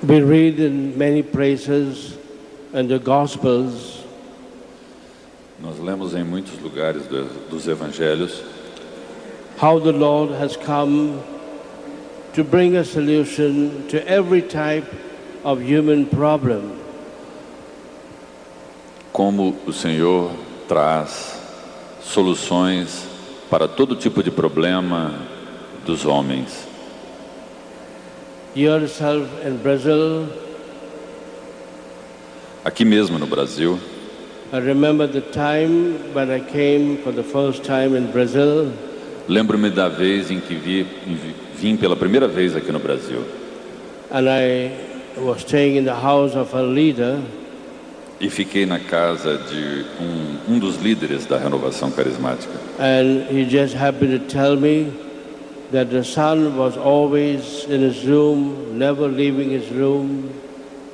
We read in many places in the Gospels Nós lemos em muitos lugares dos evangelhos how the Lord has come to bring a solution to every type of human problem. como o Senhor traz soluções para todo tipo de problema dos homens. Yourself in Brazil, Aqui mesmo no Brasil, I remember the time when I came for the first time in Brazil, lembro-me da vez em que vim pela primeira vez aqui no Brasil. and I was staying in the house of a leader, E fiquei na casa de um dos líderes da Renovação Carismática. and he just happened to tell me that the son was always in his room, never leaving his room.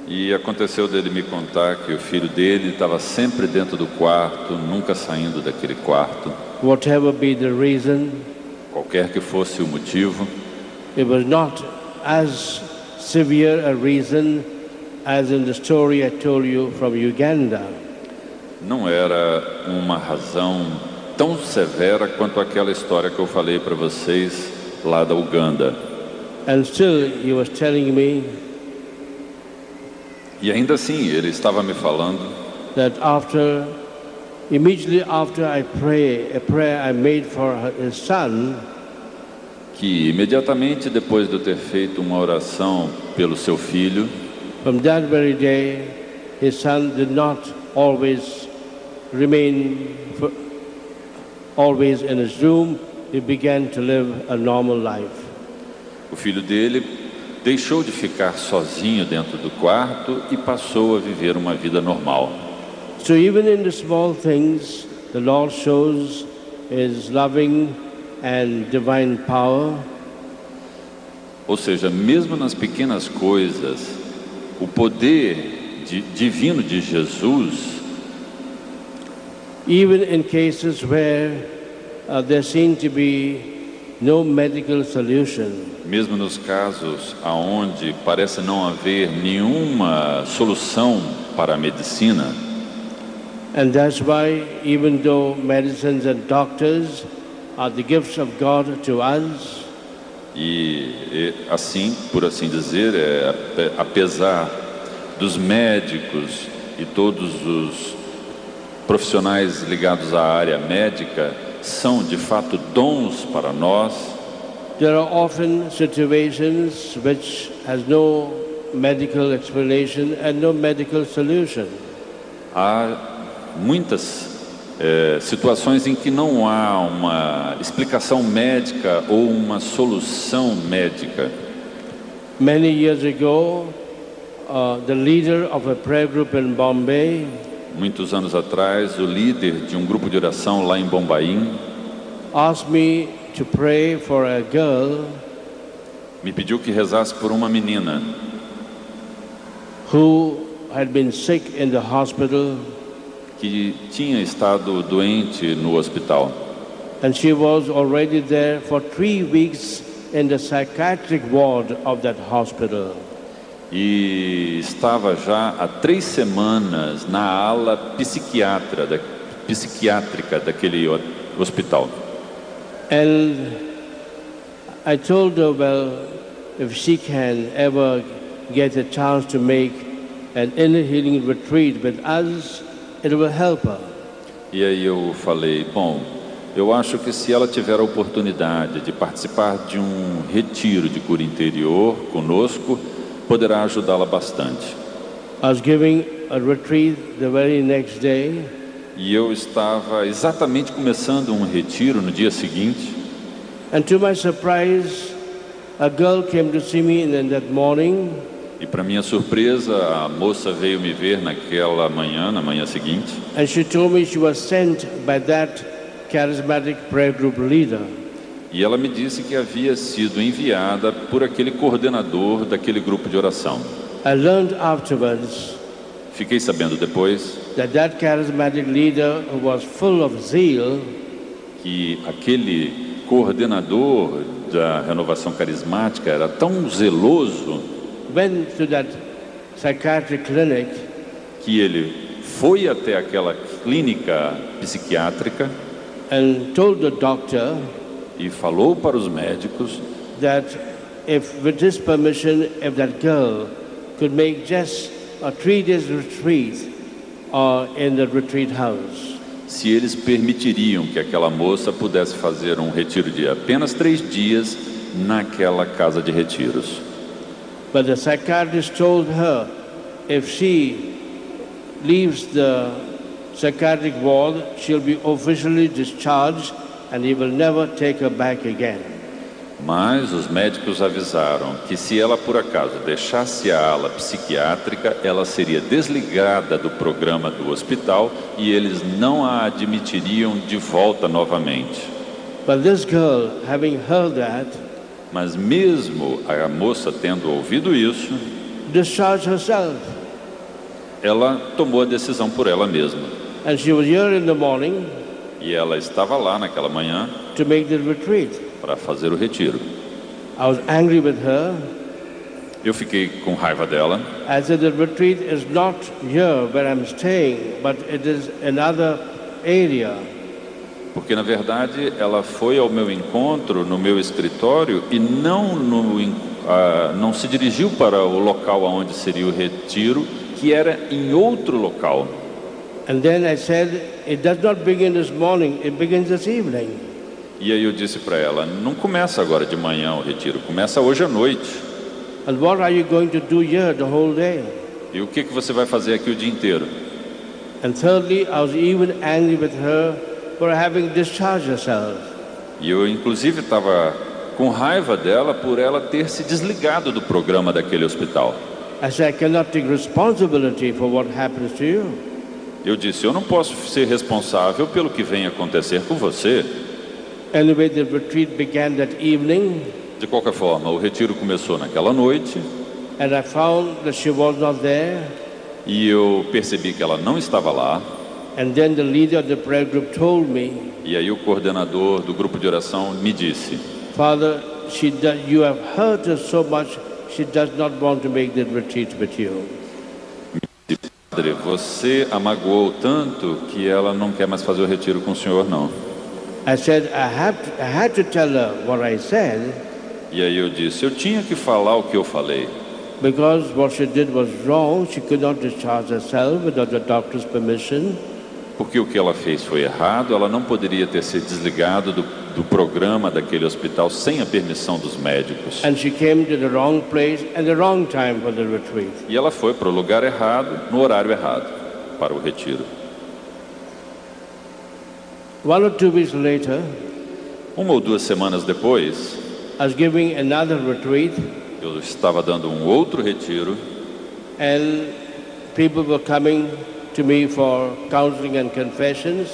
E aconteceu dele me contar que o filho dele estava sempre dentro do quarto, nunca saindo daquele quarto. Whatever be the reason, Qualquer que fosse o motivo, it was not as severe a reason as in the story I told you from Uganda. não era uma razão tão severa quanto aquela história que eu falei para vocês lá da Uganda. And still he was telling me E ainda assim, ele estava me falando that immediately after a prayer I made for his son, que imediatamente depois de eu ter feito uma oração pelo seu filho, from that very day, his son did not always remain always in his room. He began to live a normal life. o filho dele deixou de ficar sozinho dentro do quarto e passou a viver uma vida normal. So even in the small things, the Lord shows His loving and divine power. Ou seja, mesmo nas pequenas coisas, o poder divino de Jesus, Even in cases where there seems to be no medical solution, mesmo nos casos aonde parece não haver nenhuma solução para a medicina, and that's why even though medicines and doctors are the gifts of God to us, e assim, por assim dizer, apesar dos médicos e todos os profissionais ligados à área médica são de fato dons para nós, there are often situations which has no medical explanation and no medical solution. há muitas situações em que não há uma explicação médica ou uma solução médica. Many years ago, the leader of a prayer group in Bombay Muitos anos atrás, o líder de um grupo de oração lá em Bombaim asked me to pray for a girl me pediu que rezasse por uma menina who had been sick in the hospital, que tinha estado doente no hospital. and she was already there for 3 weeks in the psychiatric ward of that hospital. E estava já há 3 semanas na ala psiquiátrica daquele hospital. And I told her, well, if she can ever get a chance to make an inner healing retreat with us, it will help her. E aí eu falei, bom, eu acho que se ela tiver a oportunidade de participar de um retiro de cura interior conosco, poderá ajudá-la bastante. I was giving a retreat the very next day, E eu estava exatamente começando um retiro no dia seguinte, and to my surprise, a girl came to see me in that morning, e para minha surpresa, a moça veio me ver naquela manhã, na manhã seguinte, and she told me she was sent by that charismatic prayer group leader. e ela me disse que havia sido enviada por aquele coordenador daquele grupo de oração. I learned afterwards Fiquei sabendo depois that charismatic leader who was full of zeal que aquele coordenador da Renovação Carismática era tão zeloso went to that psychiatric clinic, que ele foi até aquela clínica psiquiátrica and told the doctor e falou para os médicos that if, with his permission, if that girl could make just a 3 days retreat in the retreat house. Se eles permitiriam que aquela moça pudesse fazer um retiro de apenas 3 dias naquela casa de retiros. But the psychiatrist told her if she leaves the psychiatric ward, she'll be officially discharged and he will never take her back again. Mas os médicos avisaram que se ela por acaso deixasse a ala psiquiátrica, ela seria desligada do programa do hospital e eles não a admitiriam de volta novamente. But this girl, having heard that, mas mesmo a moça tendo ouvido isso, discharged herself. Ela tomou a decisão por ela mesma. And she was here in the morning, e ela estava lá naquela manhã to make the retreat. Para fazer o retiro. I was angry with her. Eu fiquei com raiva dela. I said the retreat is not here where I'm staying, but it is another area. Porque na verdade ela foi ao meu encontro no meu escritório e não se dirigiu para o local onde seria o retiro, que era em outro local. And then I said, it does not begin this morning, it begins this evening. E aí eu disse para ela, não começa agora de manhã o retiro, começa hoje à noite. And what are you going to do here the whole day? E o que você vai fazer aqui o dia inteiro? And thirdly, I was even angry with her for having discharged herself. E eu inclusive estava com raiva dela por ela ter se desligado do programa daquele hospital. I said, I cannot take responsibility for what happens to you. Eu disse, eu não posso ser responsável pelo que vem acontecer com você. Anyway, the retreat began that evening. De qualquer forma, o retiro começou naquela noite. And I found that she was not there. E eu percebi que ela não estava lá. And then the leader of the prayer group told me. E aí o coordenador do grupo de oração me disse, Father, you have hurt her so much, she does not want to make the retreat with you. Padre, você a magoou tanto que ela não quer mais fazer o retiro com o senhor, não. I said, I had to tell her what I said. E aí eu disse, eu tinha que falar o que eu falei. Because what she did was wrong, she could not discharge herself without the doctor's permission. Porque o que ela fez foi errado, ela não poderia ter se desligado do programa daquele hospital sem a permissão dos médicos. And she came to the wrong place and the wrong time for the retreat. E ela foi para o lugar errado, no horário errado, para o retiro. 1 or 2 weeks later, 1 ou 2 semanas depois, I was giving another retreat. Eu estava dando um outro retiro. And people were coming to me for counseling and confessions.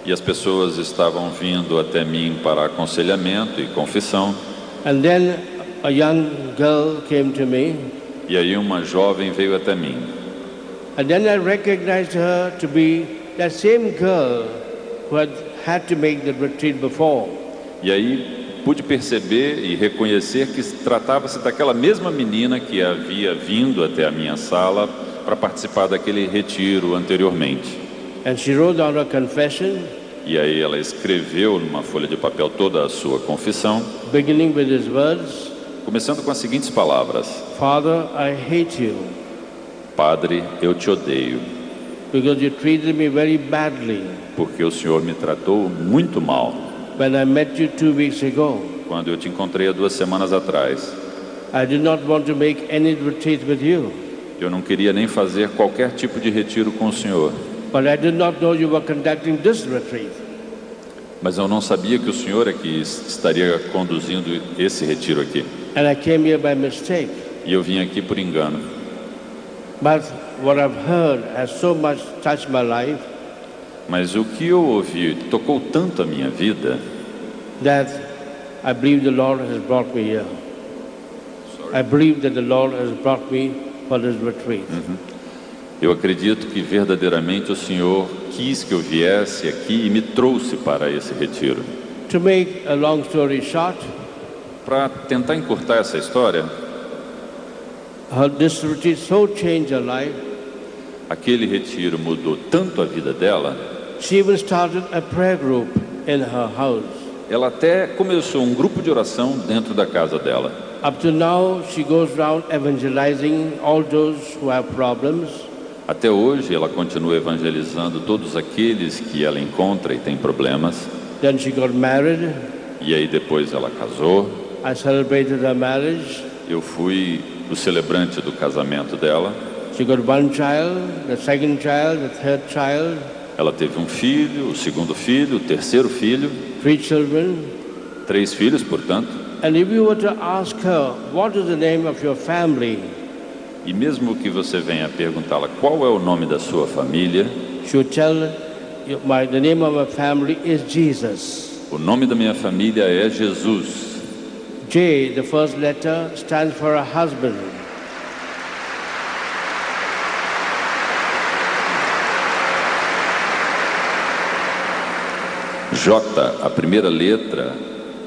E as pessoas estavam vindo até mim para aconselhamento e confissão. And then a young girl came to me. E aí uma jovem veio até mim. And then I recognized her to be that same girl who had to make the retreat before. E aí pude perceber e reconhecer que tratava-se daquela mesma menina que havia vindo até a minha sala para participar daquele retiro anteriormente. And she wrote down her confession. E aí ela escreveu numa folha de papel toda a sua confissão, beginning with these words, começando com as seguintes palavras: Father, I hate you. Padre, eu te odeio. Because you treated me very badly. Porque o Senhor me tratou muito mal. When I met you 2 weeks ago. Quando eu te encontrei há 2 semanas atrás. I did not want to make any retreat with you. Eu não queria nem fazer qualquer tipo de retiro com o Senhor. But I did not know you were conducting this retreat. Mas eu não sabia que o Senhor é que estaria conduzindo esse retiro aqui. And I came here by mistake. E eu vim aqui por engano. But what I've heard has so much touched my life. Mas o que eu ouvi tocou tanto a minha vida. That I believe the Lord has brought me here. I believe that the Lord has brought me for this retreat. Eu acredito que verdadeiramente o Senhor quis que eu viesse aqui e me trouxe para esse retiro. To make a long story short, para tentar encurtar essa história, This retreat so changed her life. Aquele retiro mudou tanto a vida dela. She even started a prayer group in her house. Ela até começou um grupo de oração dentro da casa dela. Up to now, she goes around evangelizing all those who have problems. Até hoje, ela continua evangelizando todos aqueles que ela encontra e tem problemas. Then she got married. E aí depois ela casou. I celebrated her marriage. Eu fui o celebrante do casamento dela. She got one child, the second child, the third child. Ela teve um filho, o segundo filho, o terceiro filho. 3 children. 3 filhos, portanto. And if you were to ask her, what is the name of your family? E mesmo que você venha perguntá-la qual é o nome da sua família, she would tell you, the name of my family is Jesus. O nome da minha família é Jesus. J, the first letter, stands for a husband. J, a primeira letra,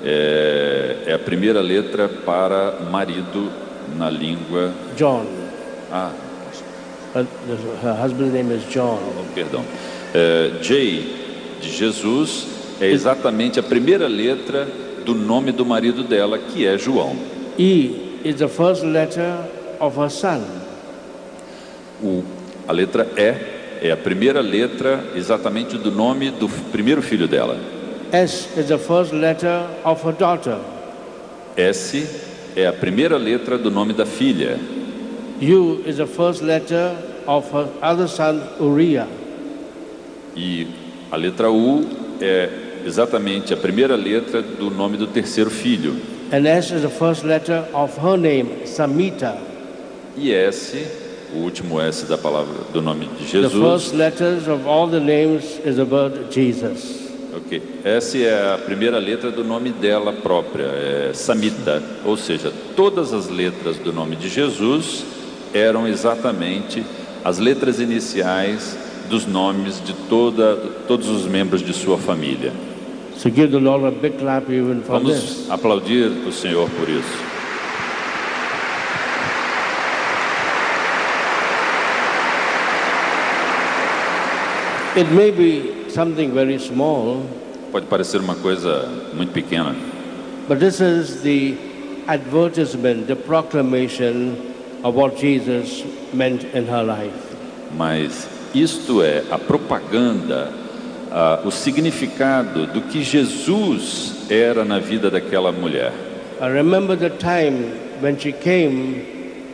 é a primeira letra para marido na língua... John. Ah. Her husband's name is John. Perdão. J, de Jesus, é exatamente a primeira letra do nome do marido dela, que é João. E is the first letter of her son. A letra E é a primeira letra exatamente do nome do primeiro filho dela. S is the first letter of her daughter. S é a primeira letra do nome da filha. U is the first letter of her other son, Uriah. E a letra U é exatamente a primeira letra do nome do terceiro filho. And S is the first letter of her name, Samita. E S, o último S da palavra do nome de Jesus. The first letters of all the names is the word Jesus. Ok. Essa é a primeira letra do nome dela própria, é Samita. Ou seja, todas as letras do nome de Jesus eram exatamente as letras iniciais dos nomes de todos os membros de sua família. So give the Lord a big clap even for Vamos this. aplaudir o Senhor por isso. It may be something very small, Pode parecer uma coisa muito pequena, but this is the advertisement, the proclamation of what Jesus meant in her life. mas isto é a propaganda, o significado do que Jesus era na vida daquela mulher. I remember the time when she came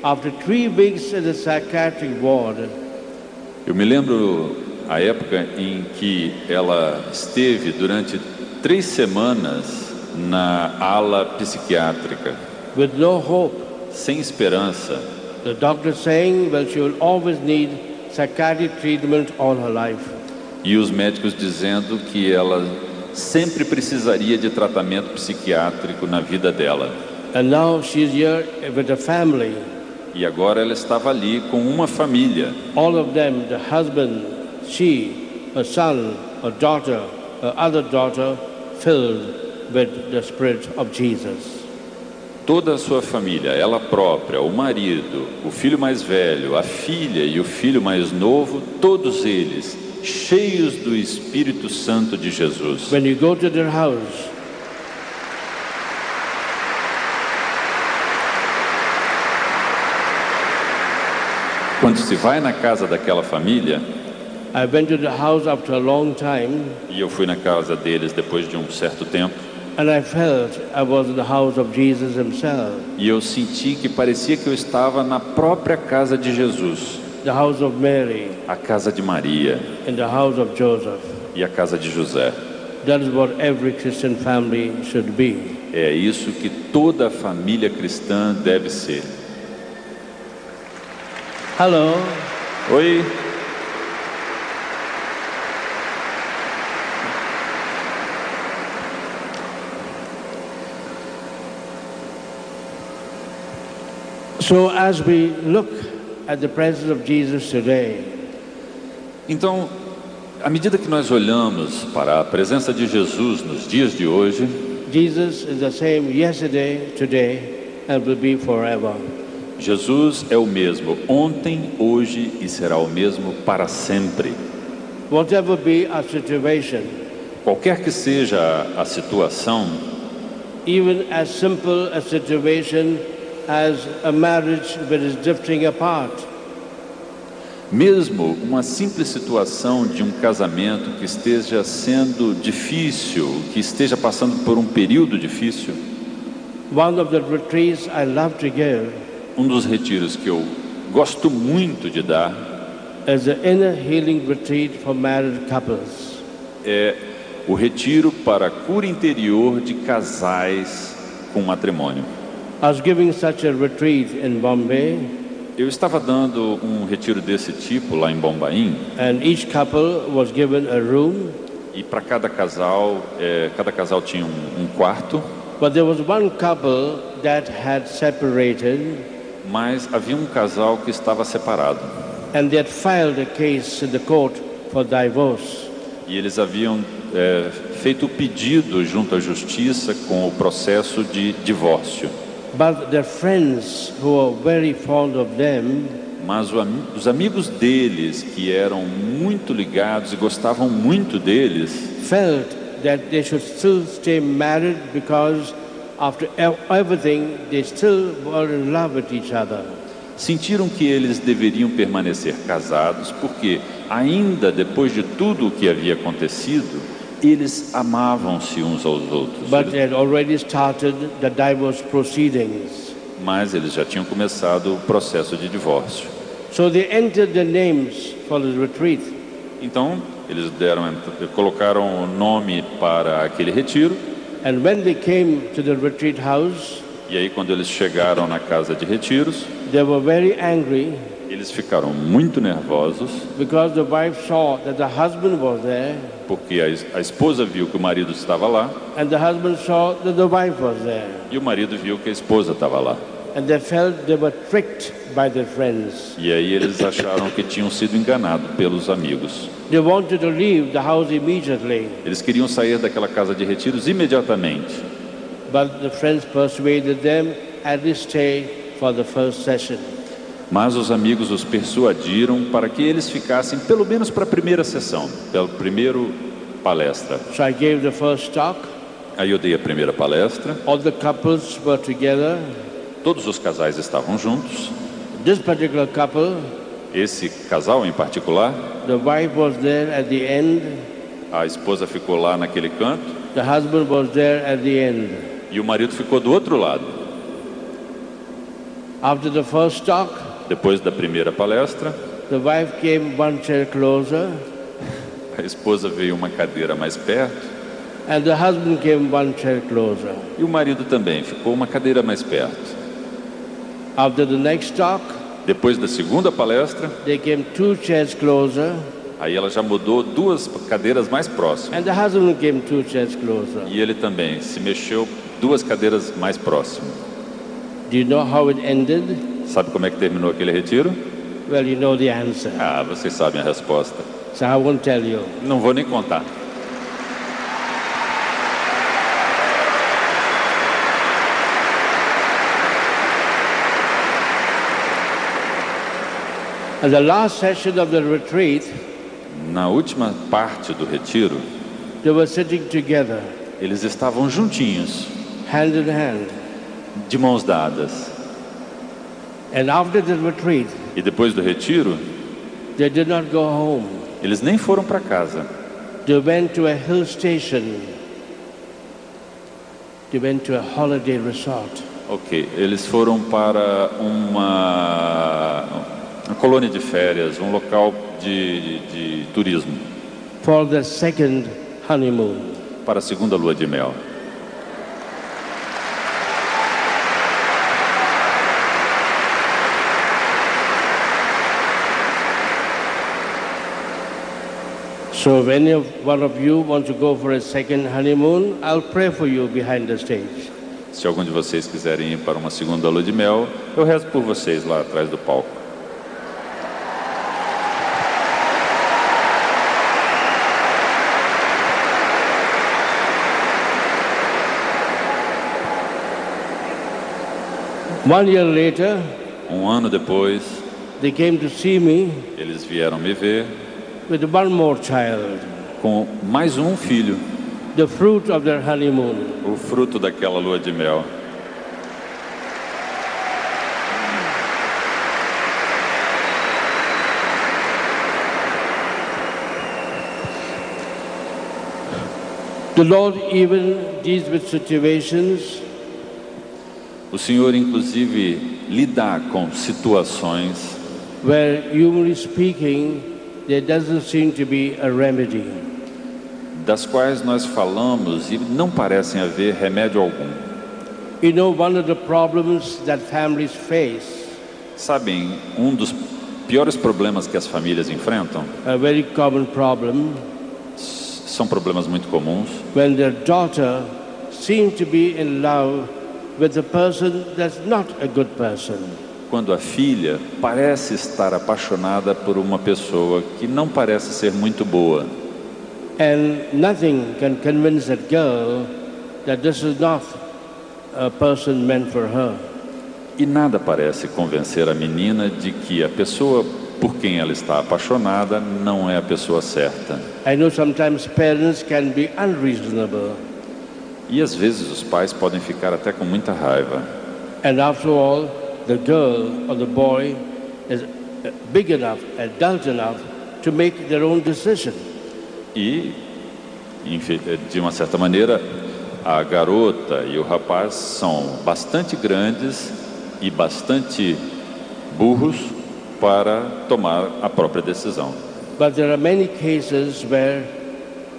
after 3 weeks in the psychiatric ward. Eu me lembro a época em que ela esteve durante 3 semanas na ala psiquiátrica, With no hope. sem esperança. The doctor saying, well, she will always need psychiatric treatment all her life. E os médicos dizendo que ela sempre precisaria de tratamento psiquiátrico na vida dela. And now she's here with a family. E agora ela estava ali com uma família. All of them, the husband, she, her son, her daughter, her other daughter, filled with the Spirit of Jesus. Toda a sua família, ela própria, o marido, o filho mais velho, a filha e o filho mais novo, todos eles cheios do Espírito Santo de Jesus. When you go to their house, Quando se vai na casa daquela família, I went to the house after a long time, e eu fui na casa deles depois de um certo tempo, and I felt I was in the house of Jesus himself, e eu senti que parecia que eu estava na própria casa de Jesus, the house of Mary, a casa de Maria and the house of Joseph. e a casa de José. That is what every Christian family should be. É isso que toda a família cristã deve ser. Hello. Oi. So as we look at the presence of Jesus today, Então, à medida que nós olhamos para a presença de Jesus nos dias de hoje, Jesus is the same yesterday, today, and will be forever. Jesus é o mesmo ontem, hoje e será o mesmo para sempre. Whatever be our situation, Qualquer que seja a situação, even as simple a situation as a marriage that is drifting apart, mesmo uma simples situação de um casamento que esteja sendo difícil, que esteja passando por um período difícil, one of the retreats I love to give um dos retiros que eu gosto muito de dar is the inner healing retreat for married couples. é o retiro para a cura interior de casais com matrimônio. I was giving such a retreat in Bombay, Eu estava dando um retiro desse tipo lá em Bombaim, and each couple was given a room, e para cada casal tinha um quarto, but there was one couple that had separated, mas havia um casal que estava separado. and they had filed a case in the court for divorce. E eles haviam feito o pedido junto à justiça com o processo de divórcio. But their friends who were very fond of them Mas os amigos deles, que eram muito ligados e gostavam muito deles, felt that they should still stay married because after everything they still were in love with each other. sentiram que eles deveriam permanecer casados, porque ainda depois de tudo o que havia acontecido, eles amavam-se uns aos outros. But they had already started the divorce proceedings. Mas eles já tinham começado o processo de divórcio. So they entered the names for the retreat. Então, eles colocaram o nome para aquele retiro. And when they came to the retreat house, E aí, quando eles chegaram na casa de retiros, they were very angry eles ficaram muito nervosos, because the wife saw that the husband was there, porque a esposa viu que o marido estava lá, and the husband saw that the wife was there. e o marido viu que a esposa estava lá. And they felt they were tricked by their friends. E aí eles acharam que tinham sido enganados pelos amigos. They wanted to leave the house immediately, Eles queriam sair daquela casa de retiros imediatamente. but the friends persuaded them at least stay for the first session. Mas os amigos os persuadiram para que eles ficassem pelo menos para a primeira sessão, pela primeira palestra. So I gave the first talk. Aí eu dei a primeira palestra, All the couples were together. todos os casais estavam juntos. This particular couple, Esse casal em particular, the wife was there at the end, a esposa ficou lá naquele canto the husband was there at the end. e o marido ficou do outro lado. After the first talk, Depois da primeira palestra, the wife came one chair closer, a esposa veio uma cadeira mais perto and the husband came one chair closer. e o marido também ficou uma cadeira mais perto. After the next talk, Depois da segunda palestra, they came two chairs closer, aí ela já mudou 2 cadeiras mais próximas. and the husband came two chairs closer. E ele também se mexeu 2 cadeiras mais próximas. Do you know how it ended? Sabe como é que terminou aquele retiro? Well, you know the answer, Ah, vocês sabem a resposta. so I won't tell you. Não vou nem contar. At the last session of the retreat, Na última parte do retiro, they were sitting together, eles estavam juntinhos, hand in hand. de mãos dadas. And after the retreat, E depois do retiro, they did not go home. eles nem foram para casa. They went to a hill station. They went to a holiday resort. Ok, eles foram para uma colônia de férias, um local de turismo, For the second honeymoon. para a segunda lua de mel. So if one of you want to go for a second honeymoon, I'll pray for you behind the stage. Se algum de vocês quiserem ir para uma segunda lua de mel, eu rezo por vocês lá atrás do palco. One year later, Um ano depois, they came to see me eles vieram me ver with one more child, com mais um filho, the fruit of their honeymoon. o fruto daquela lua de mel. The Lord even deals with situations O Senhor, inclusive, lida com situações where, humanly speaking, there doesn't seem to be a remedy. das quais nós falamos e não parecem haver remédio algum. You know, one of the problems that families face, Sabem, um dos piores problemas que as famílias enfrentam a very common problem, são problemas muito comuns, when their daughter seems to be in love with a person that's not a good person. quando a filha parece estar apaixonada por uma pessoa que não parece ser muito boa. And nothing can convince that girl that this is not a person meant for her. E nada parece convencer a menina de que a pessoa por quem ela está apaixonada não é a pessoa certa. I know sometimes parents can be unreasonable. E às vezes os pais podem ficar até com muita raiva. And after all, the girl or the boy is big enough, adult enough to make their own decision. E, de uma certa maneira, a garota e o rapaz são bastante grandes e bastante burros para tomar a própria decisão. But there are many cases where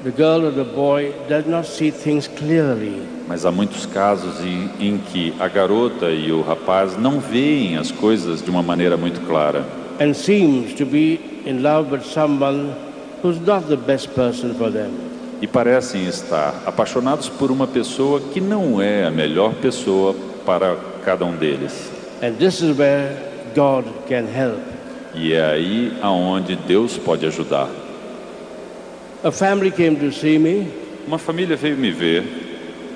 the girl or the boy does not see things clearly. Mas há muitos casos em que a garota e o rapaz não veem as coisas de uma maneira muito clara. And seems to be in love with someone who's not the best person for them. E parecem estar apaixonados por uma pessoa que não é a melhor pessoa para cada um deles. And this is where God can help. E é aí aonde Deus pode ajudar. A family came to see me. Uma família veio me ver.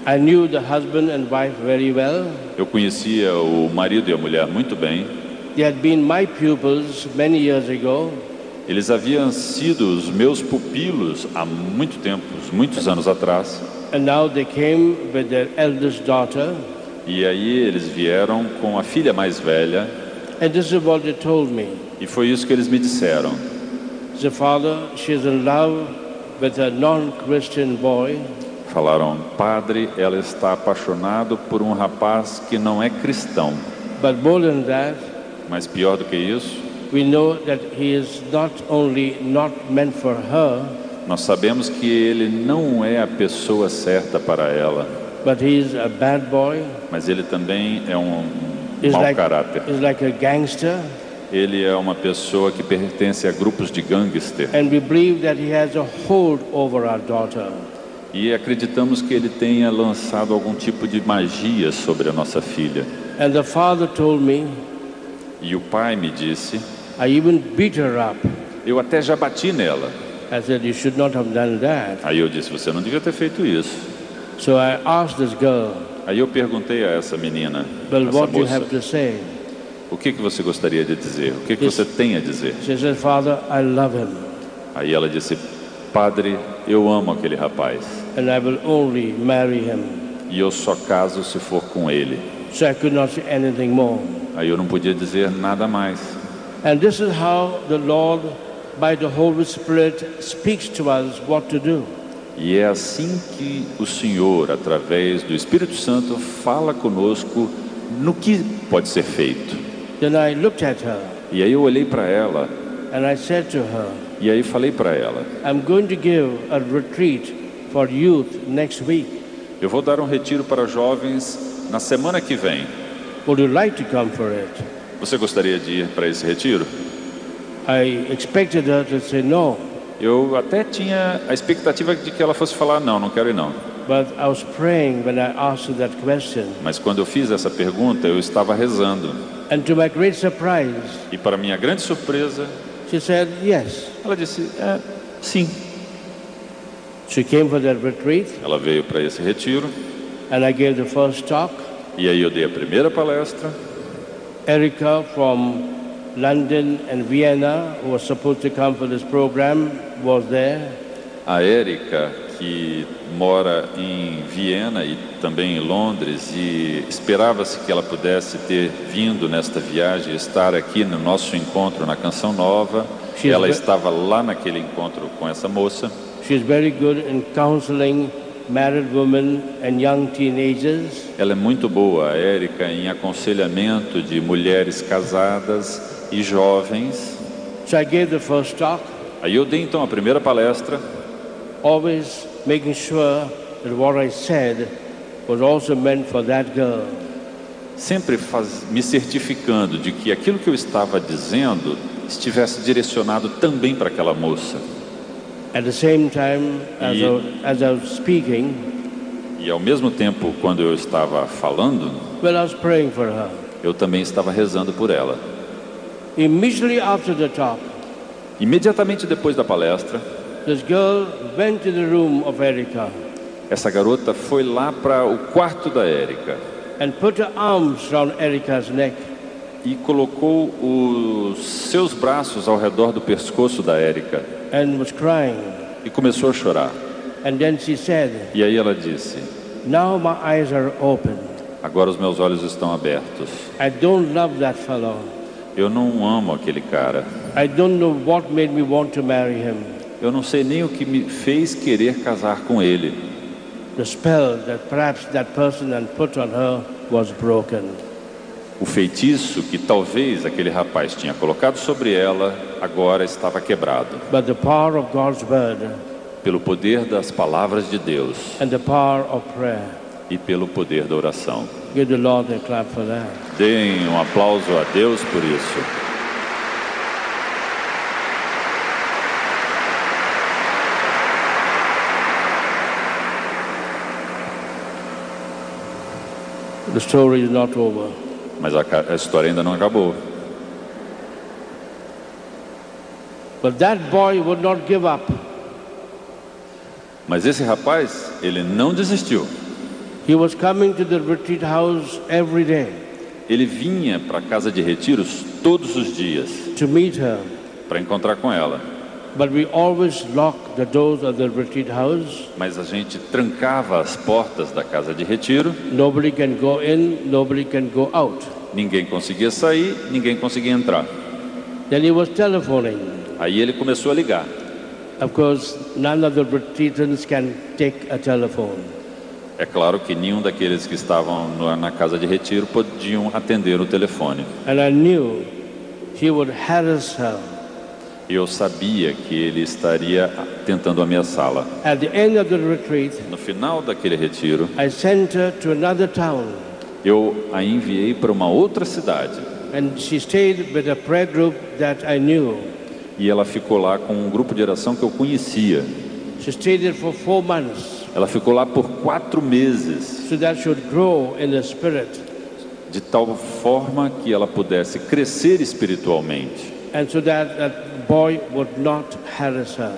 I knew the husband and wife very well. Eu conhecia o marido e a mulher muito bem. They had been my pupils many years ago. Eles haviam sido os meus pupilos há muito tempo, muitos anos atrás. And now they came with their eldest daughter. E aí eles vieram com a filha mais velha. And this is what they told me. E foi isso que eles me disseram. The father, she's in love with a non-Christian boy. Falaram, padre, ela está apaixonada por um rapaz que não é cristão. But more than that, Mas pior do que isso, we know that he is not only not meant for her, nós sabemos que ele não é a pessoa certa para ela, but he is a bad boy. mas ele também é um He's mau like, caráter. he's like a gangster. Ele é uma pessoa que pertence a grupos de gangster. And we believe that he has a hold over our daughter. E acreditamos que ele tenha lançado algum tipo de magia sobre a nossa filha. And the father told me, E o pai me disse, I even beat her up. eu até já bati nela. I said, you should not have done that. Aí eu disse, você não devia ter feito isso. So I asked this girl, Aí eu perguntei a essa menina, well, essa what do you moça, have to say? o que você gostaria de dizer? O que você tem a dizer? She said, Father, I love him. Aí ela disse, padre, eu amo aquele rapaz. And I will only marry him. E eu só caso se for com ele. So I could not say anything more. Aí eu não podia dizer nada mais. And this is how the Lord, by the Holy Spirit, speaks to us what to do. E é assim que o Senhor, através do Espírito Santo, fala conosco no que pode ser feito. Then I looked at her E aí eu olhei para ela, and I said to her, e aí falei para ela, I'm going to give a retreat for youth next week. eu vou dar um retiro para jovens na semana que vem. Would you like to come for it? Você gostaria de ir para esse retiro? I expected her to say no, Eu até tinha a expectativa de que ela fosse falar, não quero ir não. but I was praying when I asked her that question. Mas quando eu fiz essa pergunta, eu estava rezando. And to my great surprise, E para minha grande surpresa, she said yes. ela disse, sim. She came for that retreat, Ela veio para esse retiro, and I gave the first talk. e aí eu dei a primeira palestra. Erica from London and Vienna, who was supposed to come for this program, was there. A Érica, que mora em Viena e também em Londres, e esperava-se que ela pudesse ter vindo nesta viagem e estar aqui no nosso encontro na Canção Nova. Ela estava lá naquele encontro com essa moça. She's very good in counseling married women and young teenagers. Ela é muito boa, a Érica, em aconselhamento de mulheres casadas e jovens. So I gave the first talk. Aí eu dei então a primeira palestra, always making sure that what I said was also meant for that girl. sempre me certificando de que aquilo que eu estava dizendo estivesse direcionado também para aquela moça. At the same time, as I was speaking, e ao mesmo tempo, quando eu estava falando, well, I was praying for her. Eu também estava rezando por ela. Immediately after the talk, imediatamente depois da palestra, this girl went to the room of Erica. Essa garota foi lá para o quarto da Érica. And put her arms around Erica's neck. E colocou os seus braços ao redor do pescoço da Érica. And was crying. E começou a chorar. And then she said, e aí ela disse, now my eyes are open. Agora os meus olhos estão abertos. I don't love that fellow. Eu não amo aquele cara. I don't know what made me want to marry him. Eu não sei nem o que me fez querer casar com ele. The spell that perhaps that person had put on her was broken. O feitiço que talvez aquele rapaz tinha colocado sobre ela agora estava quebrado. But the power of God's word, pelo poder das palavras de Deus, and the power of prayer, e pelo poder da oração. Give the Lord a clap for that. Deem um aplauso a Deus por isso. The story is not over. Mas a história ainda não acabou. But that boy would not give up. Mas esse rapaz, ele não desistiu. He was coming to the retreat house every day. Ele vinha para a casa de retiros todos os dias. To meet her. Para encontrar com ela. But we always locked the doors of the retreat house. Mas a gente trancava as portas da casa de retiro. Nobody can go in, nobody can go out. Ninguém conseguia sair, ninguém conseguia entrar. Then he was telephoning. Aí ele começou a ligar. Of course, none of the retreatants can take a telephone. É claro que nenhum daqueles que estavam na casa de retiro podiam atender o telefone. And I knew he would harass her. E eu sabia que ele estaria tentando ameaçá-la. At the end of the retreat, no final daquele retiro, I sent her to another town. Eu a enviei para uma outra cidade. And she stayed with a prayer group that I knew. E ela ficou lá com um grupo de oração que eu conhecia. She stayed there for 4 months. Ela ficou lá por 4 meses. So that she would grow in the spirit. De tal forma que ela pudesse crescer espiritualmente. And so that boy would not harass her.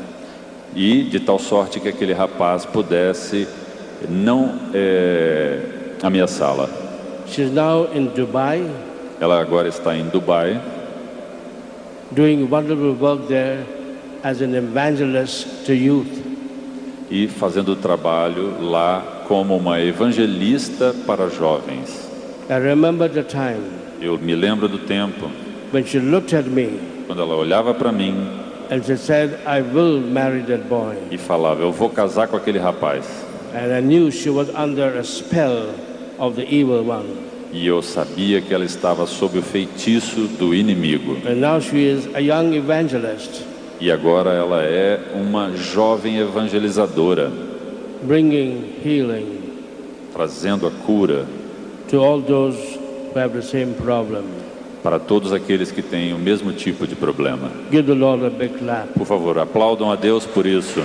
E de tal sorte que aquele rapaz pudesse não ameaçá-la. She's now in Dubai. Ela agora está em Dubai. Doing wonderful work there as an evangelist to youth. E fazendo trabalho lá como uma evangelista para jovens. I remember the time. Eu me lembro do tempo. When she looked at me. Quando ela olhava para mim. And she said, I will marry that boy. E falava, eu vou casar com aquele rapaz. And I knew she was under a spell of the evil one. E eu sabia que ela estava sob o feitiço do inimigo. And now she is a young evangelist. E agora ela é uma jovem evangelizadora. Bringing healing. Trazendo a cura. To all those who have the same problem. Para todos aqueles que têm o mesmo tipo de problema. Give the Lord a big clap. Por favor, aplaudam a Deus por isso.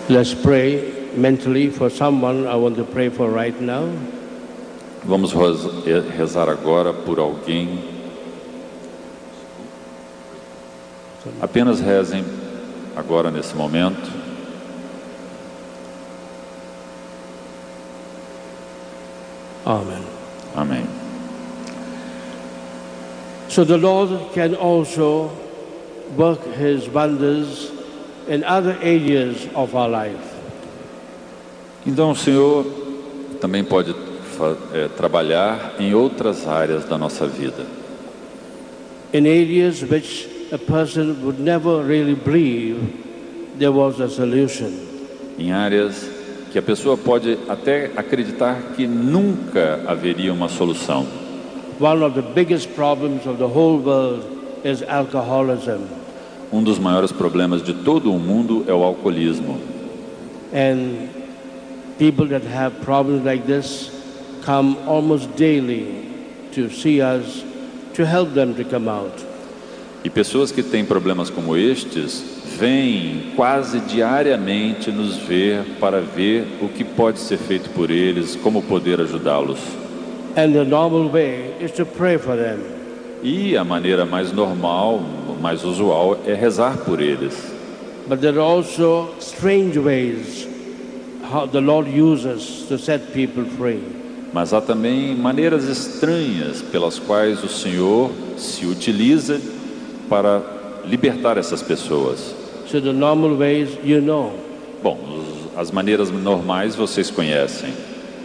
Let's pray mentally for someone I want to pray for right now. Vamos rezar agora por alguém Apenas rezem agora nesse momento. Amen. Amém. So the Lord can also work His wonders in other areas of our life. Então o Senhor também pode trabalhar em outras áreas da nossa vida. In areas which a person would never really believe there was a solution. Em áreas que a pessoa pode até acreditar que nunca haveria uma solução. One of the biggest problems of the whole world is alcoholism. Dos maiores problemas de todo o mundo é o alcoolismo. And people that have problems like this come almost daily to see us to help them to come out. E pessoas que têm problemas como estes vêm quase diariamente nos ver para ver o que pode ser feito por eles, como poder ajudá-los. And the normal way is to pray for them. E a maneira mais normal, mais usual, é rezar por eles. But there are also strange ways how the Lord uses to set people free. Mas há também maneiras estranhas pelas quais o Senhor se utiliza para libertar essas pessoas. So the normal ways you know. Bom, as maneiras normais vocês conhecem.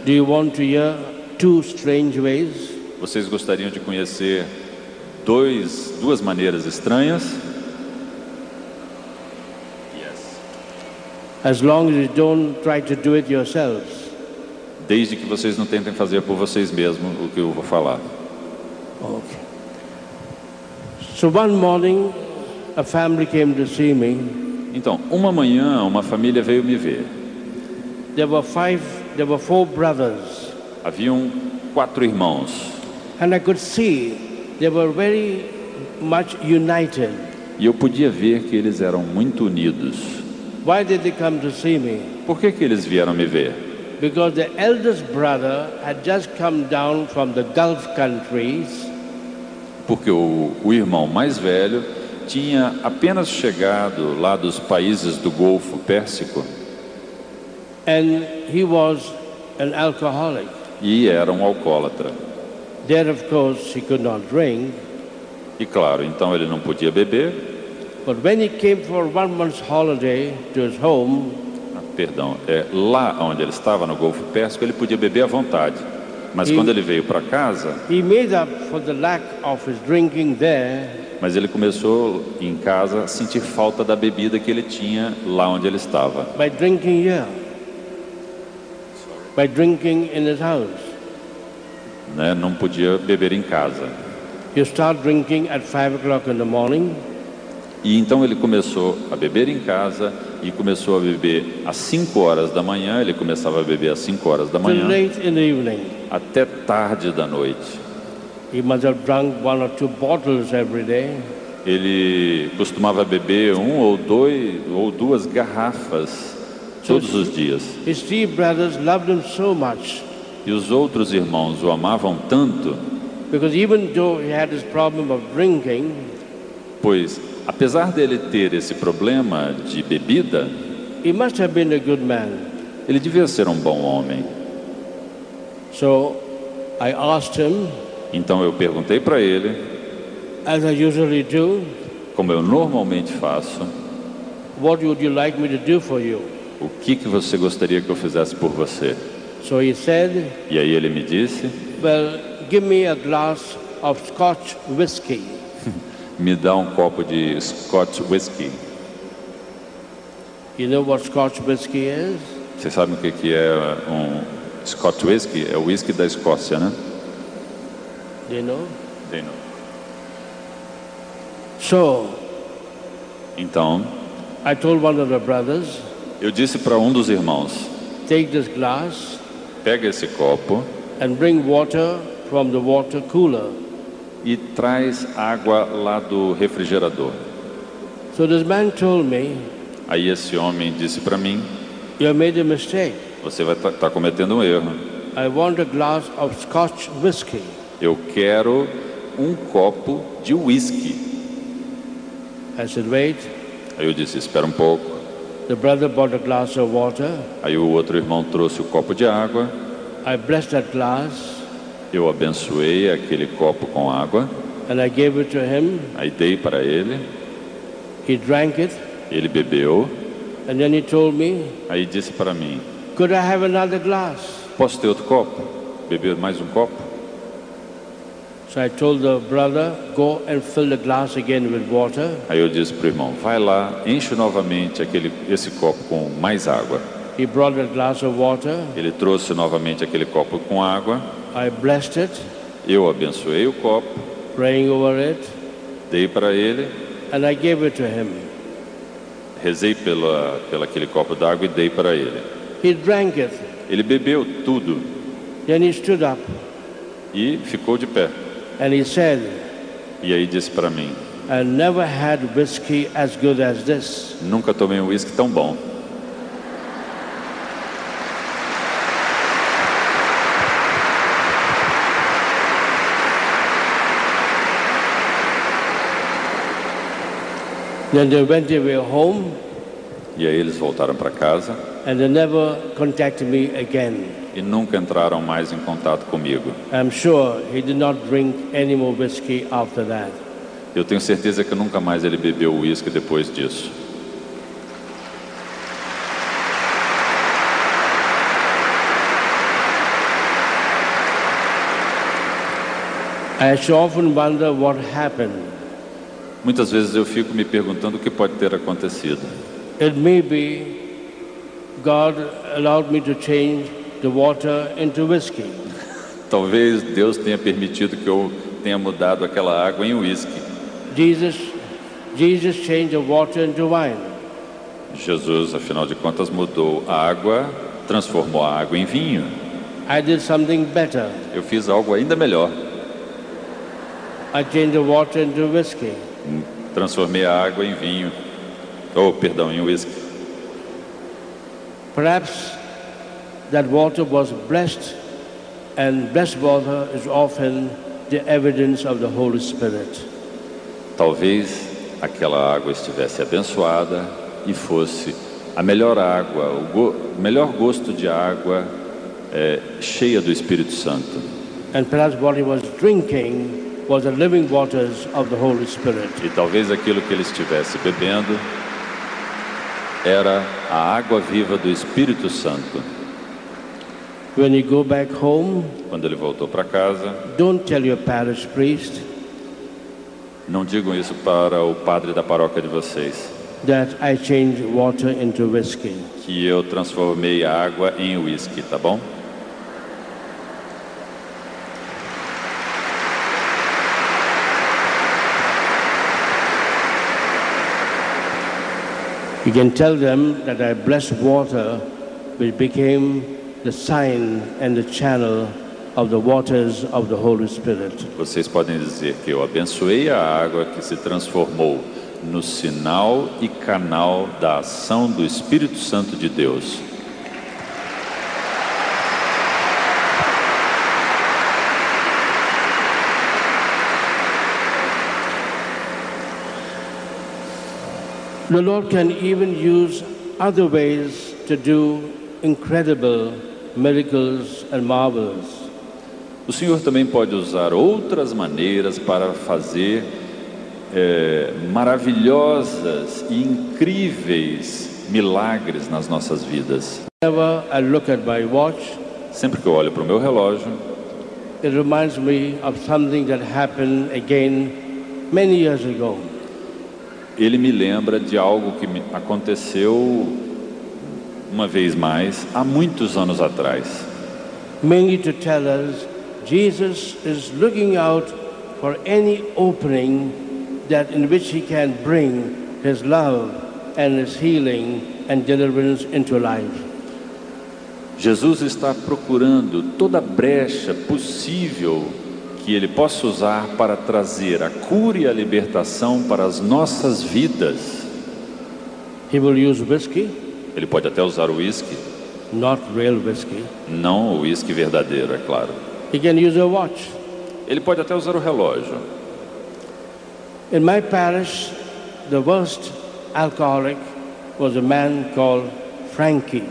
Do you want to hear two strange ways? Vocês gostariam de conhecer duas maneiras estranhas? Yes. As long as you don't try to do it yourselves. Desde que vocês não tentem fazer por vocês mesmos o que eu vou falar. Okay. So one morning, a family came to see me. Então, uma manhã, uma família veio me ver. There were 4 brothers. Haviam 4 irmãos. And I could see they were very much united. E eu podia ver que eles eram muito unidos. Why did they come to see me? Por que eles vieram me ver? Because the eldest brother had just come down from the Gulf countries. Porque o irmão mais velho tinha apenas chegado lá dos países do Golfo Pérsico. And he was an alcoholic. E era um alcoólatra. There, of course, he could not drink. E claro, então ele não podia beber. But when he came for 1 month's holiday to his home, lá onde ele estava no Golfo Pérsico, ele podia beber à vontade. Mas quando ele veio para casa, he made up for the lack of his drinking there. Mas ele começou em casa a sentir falta da bebida que ele tinha lá onde ele estava. By drinking here. By drinking in his house. Não podia beber em casa. You start drinking at 5 o'clock in the morning. E então ele começou a beber em casa e começou a beber às 5 horas da manhã. Ele começava a beber às 5 horas da manhã. Late in the evening. Até tarde da noite. He must have drunk 1 or 2 bottles every day. Ele costumava beber 1 ou 2 garrafas todos os dias. His 3 brothers loved him so much. E os outros irmãos o amavam tanto. Because even though he had this problem of drinking, pois apesar dele ter esse problema de bebida, he must have been a good man. Ele devia ser um bom homem. So I asked him, então eu perguntei para ele, as I usually do, como eu normalmente faço, what would you like me to do for you? O que você gostaria que eu fizesse por você? So he said, e aí ele me disse, well, give me a glass of Scotch whiskey. Me dá um copo de Scotch whisky. You know what Scotch whisky is? Você sabe o que é Scotch whisky? É o whisky da Escócia, né? Do you know? They know. So, então, I told one of the brothers, eu disse para dos irmãos, take this glass, pega esse copo and bring water from the water cooler. E traz água lá do refrigerador. So this man told me, aí esse homem disse para mim, you made a mistake. Você vai estar cometendo um erro. I want a glass of Scotch whisky. Eu quero um copo de whisky. I said, wait. Aí eu disse, espera um pouco. The brother brought a glass of water. Aí o outro irmão trouxe o copo de água. I blessed that glass. Eu abençoei aquele copo com água. And I gave it to him. Aí dei para ele. He drank it. Ele bebeu. And then he told me, aí disse para mim, could I have another glass? Posso ter outro copo? Beber mais um copo? So I told the brother, go and fill the glass again with water. Aí eu disse para o irmão, vai lá, enche novamente esse copo com mais água. He brought a glass of water. Ele trouxe novamente aquele copo com água. I blessed it. Eu abençoei o copo. Praying over it. Dei para ele. And I gave it to him. Rezei pela aquele copo d'água e dei para ele. He drank it. Ele bebeu tudo. Then he stood up. E ficou de pé. And he said, e aí disse para mim, I never had whiskey as good as this. Nunca tomei um whisky tão bom. Then they went their way home. E aí eles voltaram para casa. And they never contacted me again. E nunca entraram mais em contato comigo. I'm sure he did not drink any more whiskey after that. Eu tenho certeza que nunca mais ele bebeu whisky depois disso. I so often wonder what happened. Muitas vezes eu fico me perguntando o que pode ter acontecido. It may be God allowed me to change the water into whiskey. Talvez Deus tenha permitido que eu tenha mudado aquela água em whisky. Jesus changed the water into wine. Jesus, afinal de contas, mudou a água, transformou a água em vinho. I did something better. Eu fiz algo ainda melhor. I changed the water into whiskey. Transformei a água em vinho. Em whisky. Perhaps that water was blessed, and blessed water is often the evidence of the Holy Spirit. Talvez aquela água estivesse abençoada e fosse a melhor água, o melhor gosto de água cheia do Espírito Santo. And perhaps what he was drinking was the living waters of the Holy Spirit. E talvez aquilo que ele estivesse bebendo era a água viva do Espírito Santo. When you go back home, quando ele voltou para casa, don't tell your parish priest, não digam isso para o padre da paróquia de vocês, that I changed water into whiskey. Que eu transformei a água em whisky, tá bom? You can tell them that I blessed water, which became the sign and the channel of the waters of the Holy Spirit. Vocês podem dizer que eu abençoei a água que se transformou no sinal e canal da ação do Espírito Santo de Deus. The Lord can even use other ways to do incredible miracles and marvels. O Senhor também pode usar outras maneiras para fazer maravilhosas e incríveis milagres nas nossas vidas. Whenever I look at my watch, sempre que eu olho para o meu relógio, it reminds me of something that happened again many years ago. Ele me lembra de algo que aconteceu uma vez mais há muitos anos atrás. Mainly to tell us Jesus is looking out for any opening that in which he can bring his love and his healing and deliverance into life. Jesus está procurando toda brecha possível que ele possa usar para trazer a cura e a libertação para as nossas vidas. He will use whiskey. Ele pode até usar o whisky. Not real whiskey. Não o whisky verdadeiro, é claro. He can use a watch. Ele pode até usar o relógio. In my parish, the worst alcoholic was a man called Frankie.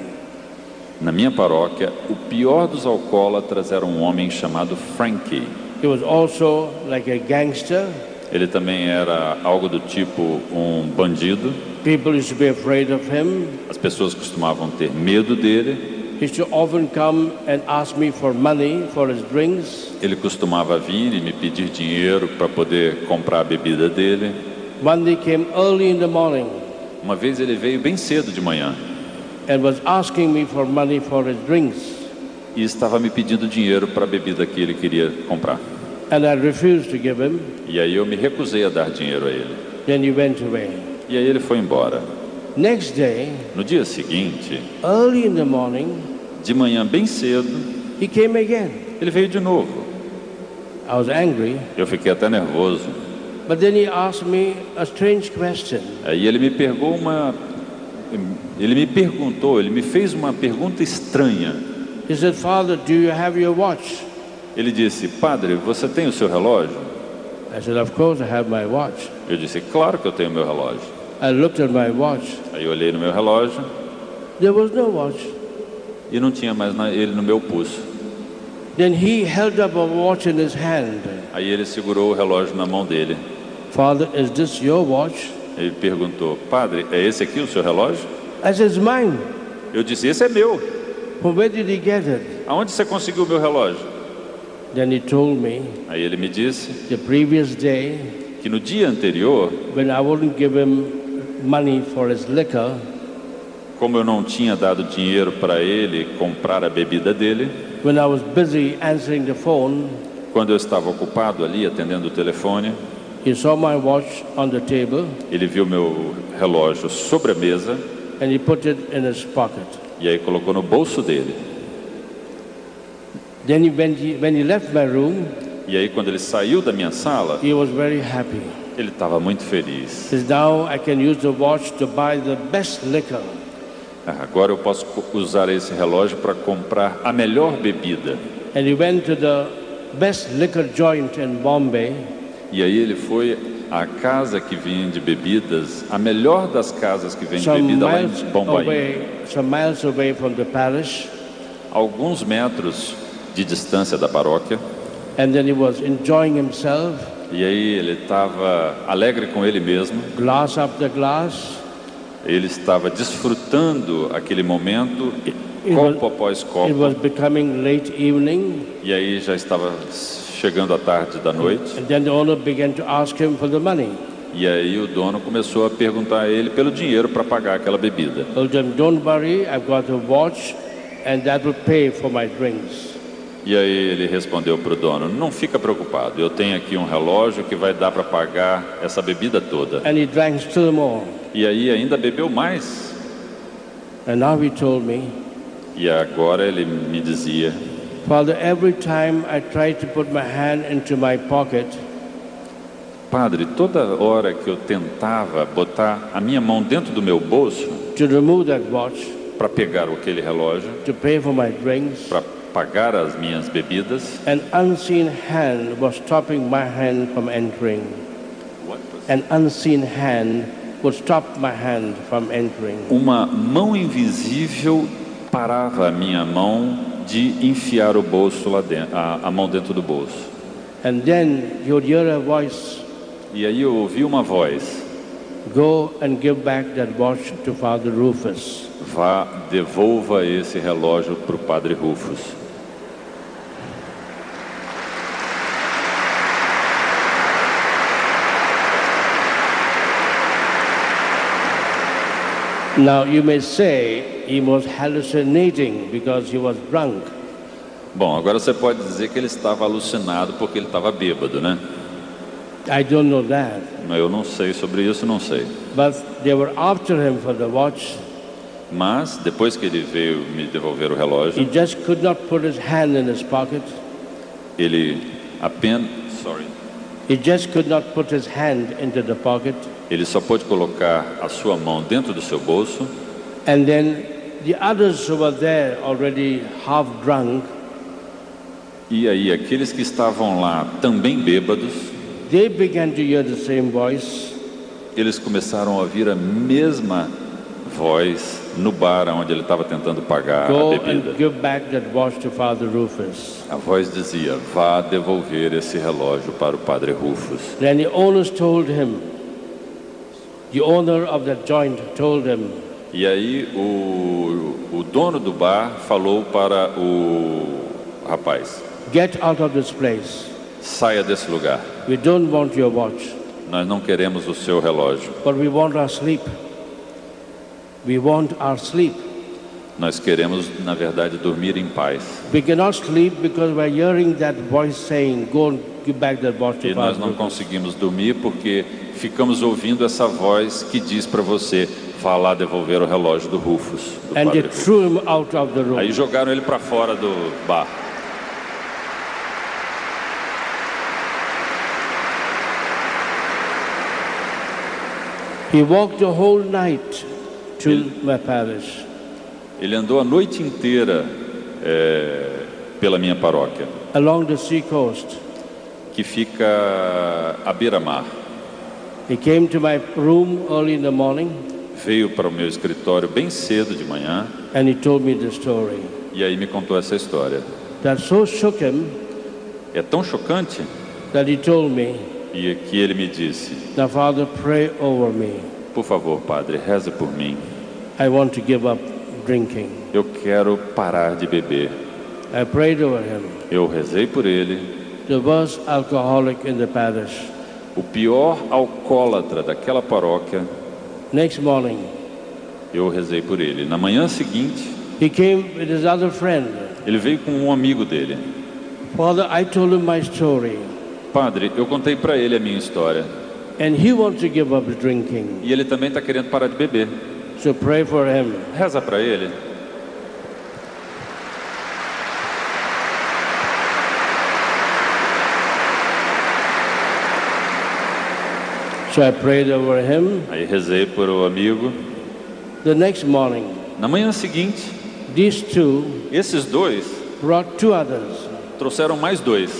Na minha paróquia, o pior dos alcoólatras era um homem chamado Frankie. He was also like a gangster. Ele também era algo do tipo um bandido. People used to be afraid of him. As pessoas costumavam ter medo dele. He used to often come and ask me for money for his drinks. Ele costumava vir e me pedir dinheiro para poder comprar a bebida dele. One day came early in the morning Uma vez ele veio bem cedo de manhã and was asking me for money for his drinks. e estava me pedindo dinheiro para a bebida que ele queria comprar. And I refused to give him. E aí eu me recusei a dar dinheiro a ele. Then he went away. E aí ele foi embora. Next day, No dia seguinte, early in the morning, de manhã bem cedo, he came again. ele veio de novo. I was angry, Eu fiquei até nervoso. but then he asked me a strange question. Aí ele me perguntou, ele me fez uma pergunta estranha. He said, "Father, do you have your watch?" Ele disse: "Padre, você tem o seu relógio?" I said, "Of course I have my watch." Eu disse: "Claro que eu tenho meu relógio." I looked at my watch. Aí eu olhei no meu relógio There was no watch. e não tinha mais ele no meu pulso. Then he held up a watch in his hand. Aí ele segurou o relógio na mão dele. "Father, is this your watch?" Ele perguntou: "Padre, é esse aqui o seu relógio?" I said, "It's mine." Eu disse: "Esse é meu. From where did he get it? Aonde você conseguiu o meu relógio?" Then he told me Aí ele me disse the previous day, que no dia anterior, when I wouldn't give him money for his liquor, como eu não tinha dado dinheiro para ele comprar a bebida dele, when I was busy answering the phone, quando eu estava ocupado ali atendendo o telefone, he saw my watch on the table ele viu meu relógio sobre a mesa and he put it in his pocket. e aí colocou no bolso dele. Then when he left my room, E aí quando ele saiu da minha sala, he was very happy. ele estava muito feliz. He said, "Now I can use the watch to buy the best liquor." Agora eu posso usar esse relógio para comprar a melhor bebida. And he went to the best liquor joint in Bombay. E aí ele foi à casa que vende bebidas, a melhor das casas que vende bebida lá em Bombaim, some miles away from the parish. alguns metros de distância da paróquia. And then he was enjoying himself, E aí ele estava alegre com ele mesmo. glass after glass. Ele estava desfrutando aquele momento, copo após It copo. was becoming late evening. E aí já estava chegando a tarde da noite. And then the owner began to ask him for the money. E aí o dono começou a perguntar a ele pelo dinheiro para pagar aquela bebida. I told him, "Don't worry, I've got a watch and that will pay for my drinks." E aí ele respondeu para o dono: "Não fica preocupado, eu tenho aqui um relógio que vai dar para pagar essa bebida toda." And he drank still more. E aí ainda bebeu mais. And now he told me, E agora ele me dizia: "Father, every time I try to put my hand into my pocket, "Padre, toda hora que eu tentava botar a minha mão dentro do meu bolso to remove that watch, para pegar aquele relógio, to pay for my drinks, para pagar as minhas bebidas, an unseen hand was stopping my hand from entering. An unseen hand would stop my hand from entering." uma mão invisível parava a minha mão de enfiar o bolso lá dentro, a mão dentro do bolso. And then you would hear a voice, E aí eu ouvi uma voz: "Go and give back that watch to Father Rufus." "Vá, devolva esse relógio para o Padre Rufus." Now you may say he was hallucinating because he was drunk. Bom, agora você pode dizer que ele estava alucinado porque ele estava bêbado, né? I don't know that. Eu não sei sobre isso, não sei. But they were after him for the watch. Mas depois que ele veio me devolver o He relógio, just could not put his hand in his pocket. ele apenas, He just could not put his hand into the pocket. ele só pôde colocar a sua mão dentro do seu bolso. And then the others who were there already half drunk, E aí aqueles que estavam lá também bêbados, they began to hear the same voice. eles começaram a ouvir a mesma voz no bar onde ele estava tentando pagar a Go bebida. and give back that watch to Father Rufus. A voz dizia: vá devolver esse relógio para o Padre Rufus. Then the owners told him, the owner of that joint told him, E aí o dono do bar falou para o rapaz: get out of this place. saia desse lugar. We don't want your watch, Nós não queremos o seu relógio. but we want our sleep. We want our sleep. Nós queremos, na verdade, dormir em paz. We cannot sleep because we're hearing that voice saying, go and give back that watch to E nós Father não Rufus. conseguimos dormir porque ficamos ouvindo essa voz que diz para você: vá lá devolver o relógio do Rufus. Do And Padre they Rufus. threw him out of the room. Aí jogaram ele para fora do bar. He walked the whole night to my parish. Ele andou a noite inteira pela minha paróquia, Along the sea coast. que fica à beira-mar. He came to my room early in the morning Veio para o meu escritório bem cedo de manhã and he told me the story. e aí me contou essa história. That so shook him É tão chocante that he told me, e que ele me disse: now Father, pray over me. por favor, padre, reze por mim. I want to give up drinking. Eu quero parar de beber. I prayed over him. Eu rezei por ele. The worst alcoholic in the parish. O pior alcoólatra daquela paróquia, Next morning, eu rezei por ele. Na manhã seguinte, he came with his other friend. ele veio com um amigo dele. Father, I told him my story Padre, eu contei para ele a minha história and he wants to give up drinking. e ele também está querendo parar de beber. So pray for him. Reza para ele. So I prayed over him. Aí rezei por o amigo. The next morning, Na manhã seguinte, these two esses dois brought two others. trouxeram mais dois.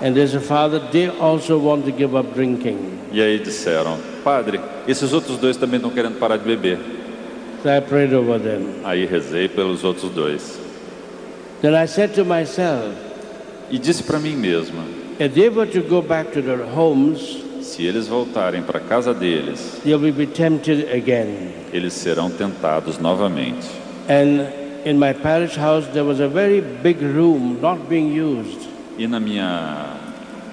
And they said, Father, they also want to give up drinking. E aí disseram: padre, esses outros dois também estão querendo parar de beber. So I prayed over them. Aí rezei pelos outros dois. Then I said to myself, E disse para mim mesma: if they were to go back to their homes, se eles voltarem para a casa deles, they will be tempted again. eles serão tentados novamente. And in my parish house, there was a very big room not being used. E na minha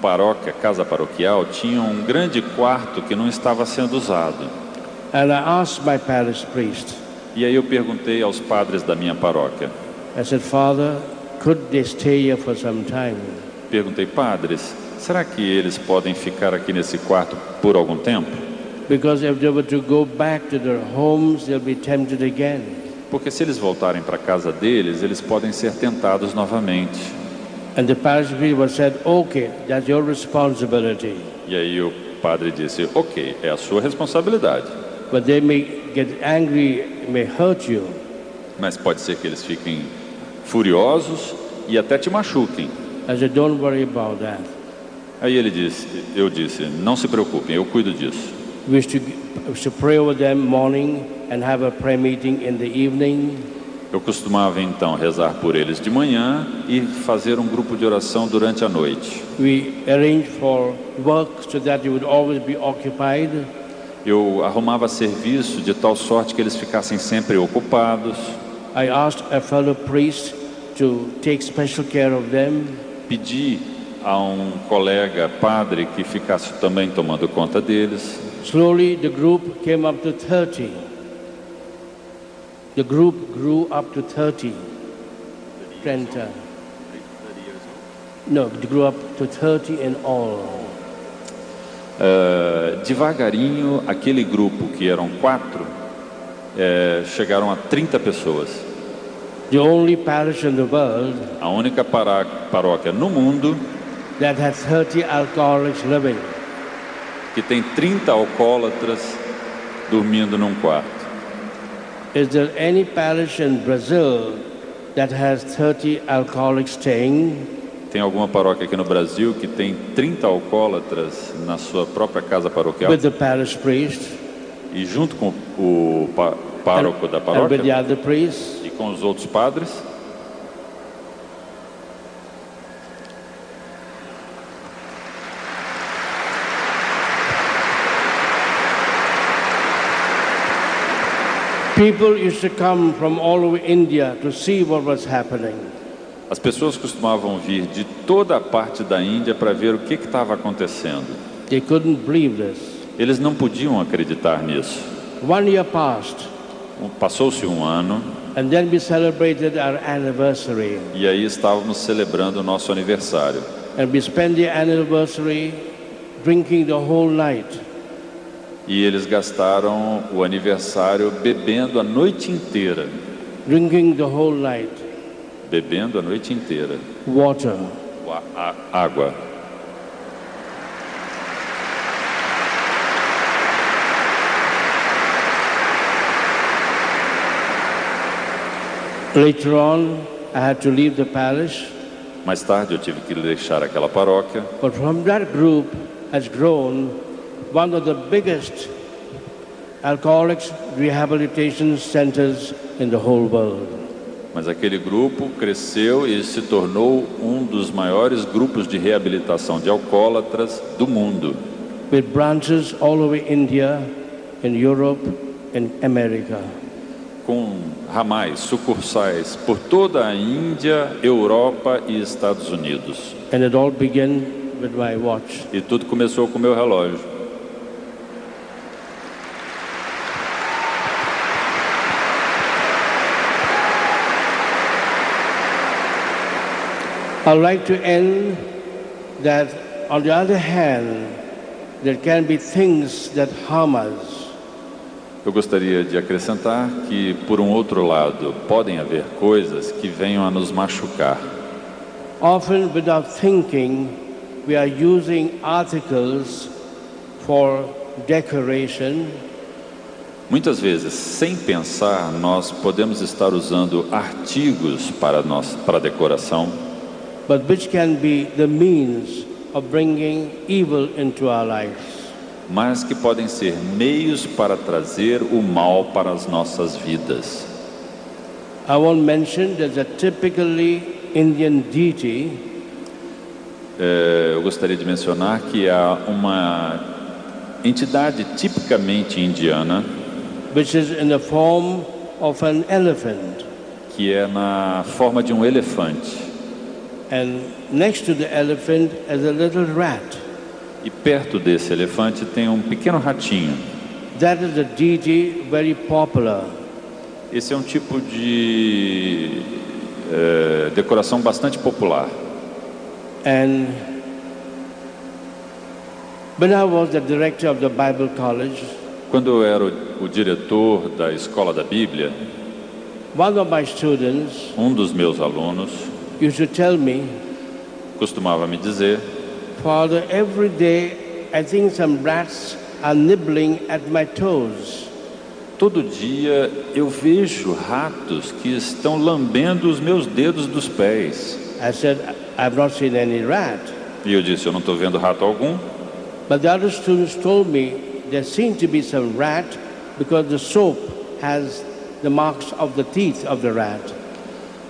paróquia, casa paroquial, tinha um grande quarto que não estava sendo usado. And I asked my parish priest, E aí eu perguntei aos padres da minha paróquia. I said, Father, could they stay here for some time? Perguntei: padres, será que eles podem ficar aqui nesse quarto por algum tempo? Because if they were to go back to their homes, they'll be tempted again. Porque se eles voltarem para a casa deles, eles podem ser tentados novamente. And the parish priest said, okay, that's your responsibility. E aí o padre disse: ok, é a sua responsabilidade. But they may get angry, it may hurt you. Mas pode ser que eles fiquem furiosos e até te machuquem. I said, don't worry about that. Aí eu disse, não se preocupem, eu cuido disso. We used to pray over them morning and have a prayer meeting in the evening. Eu costumava então rezar por eles de manhã e fazer um grupo de oração durante a noite. We arranged for work so that they would always be occupied. Eu arrumava serviço de tal sorte que eles ficassem sempre ocupados. I asked a fellow priest to take special care of them. Pedi a um colega padre que ficasse também tomando conta deles. Slowly the group came up to 30. The group grew up to 30. 30. No, it grew up to 30 in all. Devagarinho, aquele grupo que eram 4 chegaram a 30 pessoas. The only parish in the world A única paróquia no mundo that has 30 alcoholics living. que tem 30 alcoólatras dormindo num quarto. Is there any parish in Brazil that has 30 alcoholics staying? Tem alguma paróquia aqui no Brasil que tem 30 alcoólatras na sua própria casa paroquial? With the parish priest. E junto com o pároco da paróquia? And with the other priests. E com os outros padres? People used to come from all over India to see what was happening. As pessoas costumavam vir de toda a parte da Índia para ver o que estava acontecendo. They couldn't believe this. Eles não podiam acreditar nisso. 1 year passed. Passou-se um ano. And then we celebrated our anniversary. E aí estávamos celebrando o nosso aniversário. And we spent the anniversary drinking the whole night. E eles gastaram o aniversário bebendo a noite inteira. Drinking the whole night. Bebendo a noite inteira. Water. Água. Later on, I had to leave the parish. Mais tarde eu tive que deixar aquela paróquia. But from that group has grown one of the biggest alcoholics rehabilitation centers in the whole world. Mas aquele grupo cresceu e se tornou um dos maiores grupos de reabilitação de alcoólatras do mundo. With branches all over India, in Europe, and America. Com ramais, sucursais por toda a Índia, Europa e Estados Unidos. And it all began with my watch. E tudo começou com o meu relógio. I'd like to end that, on the other hand, there can be things that harm us. Eu gostaria de acrescentar que, por um outro lado, podem haver coisas que venham a nos machucar. Often, without thinking, we are using articles for decoration. Muitas vezes, sem pensar, nós podemos estar usando artigos para decoração, but which can be the means of bringing evil into our lives. Mas que podem ser meios para trazer o mal para as nossas vidas. I won't mention there's a typically Indian deity. Eu gostaria de mencionar que há uma entidade tipicamente indiana, which is in the form of an elephant. Que é na forma de um elefante. And next to the elephant is a little rat. E perto desse elefante tem um pequeno ratinho. That is a deity very popular. Esse é um tipo de decoração bastante popular. And when I was the director of the Bible College, quando eu era o diretor da escola da Bíblia, one of my students, um dos meus alunos, used to tell me, costumava me dizer, Father, every day I think some rats are nibbling at my toes. Todo dia eu vejo ratos que estão lambendo os meus dedos dos pés. I said, I've not seen any rat. E eu disse, eu não estou vendo rato algum. But the other students told me there seemed to be some rat because the soap has the marks of the teeth of the rat.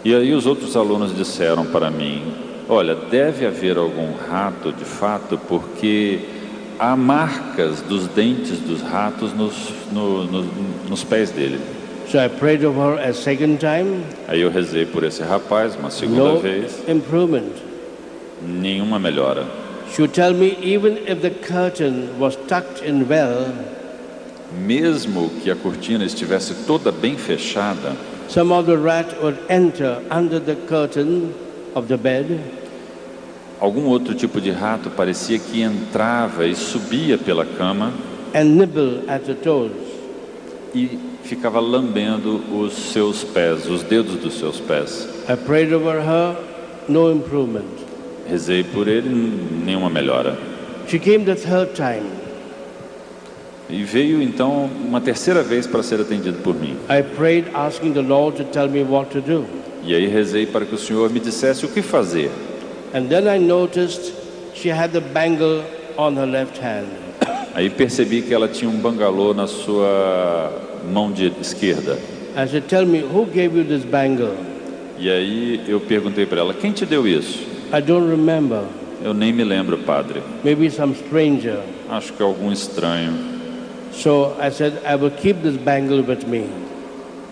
E aí os outros alunos disseram para mim, olha, deve haver algum rato de fato, porque há marcas dos dentes dos ratos nos pés dele. So I prayed over her a second time. Aí eu rezei por esse rapaz uma segunda vez. Improvement. Nenhuma melhora. She would tell me even if the curtain was tucked in well, mesmo que a cortina estivesse toda bem fechada, some of the rat would enter under the curtain of the bed. Algum outro tipo de rato parecia que entrava e subia pela cama and nibble at the toes. E ficava lambendo os seus pés, os dedos dos seus pés. I prayed over her, no improvement. Rezei por ele, nenhuma melhora. She came the third time. E veio então uma terceira vez para ser atendido por mim. I prayed asking the Lord to tell me what to do. E aí rezei para que o Senhor me dissesse o que fazer. And then I noticed she had the bangle on her left hand. Aí percebi que ela tinha um bangalô na sua mão esquerda. I said, tell me, who gave you this bangle? E aí eu perguntei para ela, quem te deu isso? I don't remember. Eu nem me lembro, padre. Maybe some stranger. Acho que é algum estranho. So I said, I will keep this bangle with me.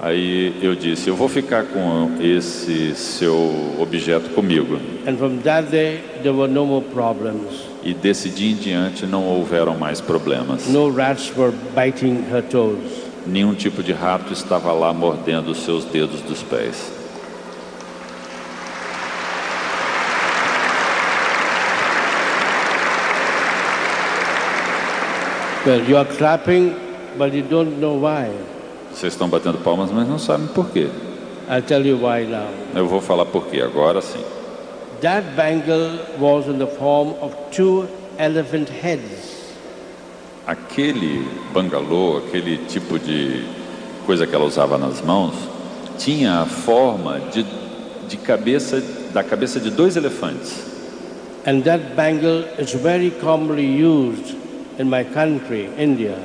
Aí eu disse, eu vou ficar com esse seu objeto comigo. And from that day, there were no more problems. E desse dia em diante não houveram mais problemas. No rats were biting her toes. Nenhum tipo de rato estava lá mordendo os seus dedos dos pés. Well, you are clapping, but you don't know why. Vocês estão batendo palmas, mas não sabem por quê. I'll tell you why now. Eu vou falar por quê, agora sim. That bangle was in the form of 2 elephant heads. Aquele bangalô, aquele tipo de coisa que ela usava nas mãos, tinha a forma da cabeça de 2 elefantes. And that bangle is very commonly used in my country, India.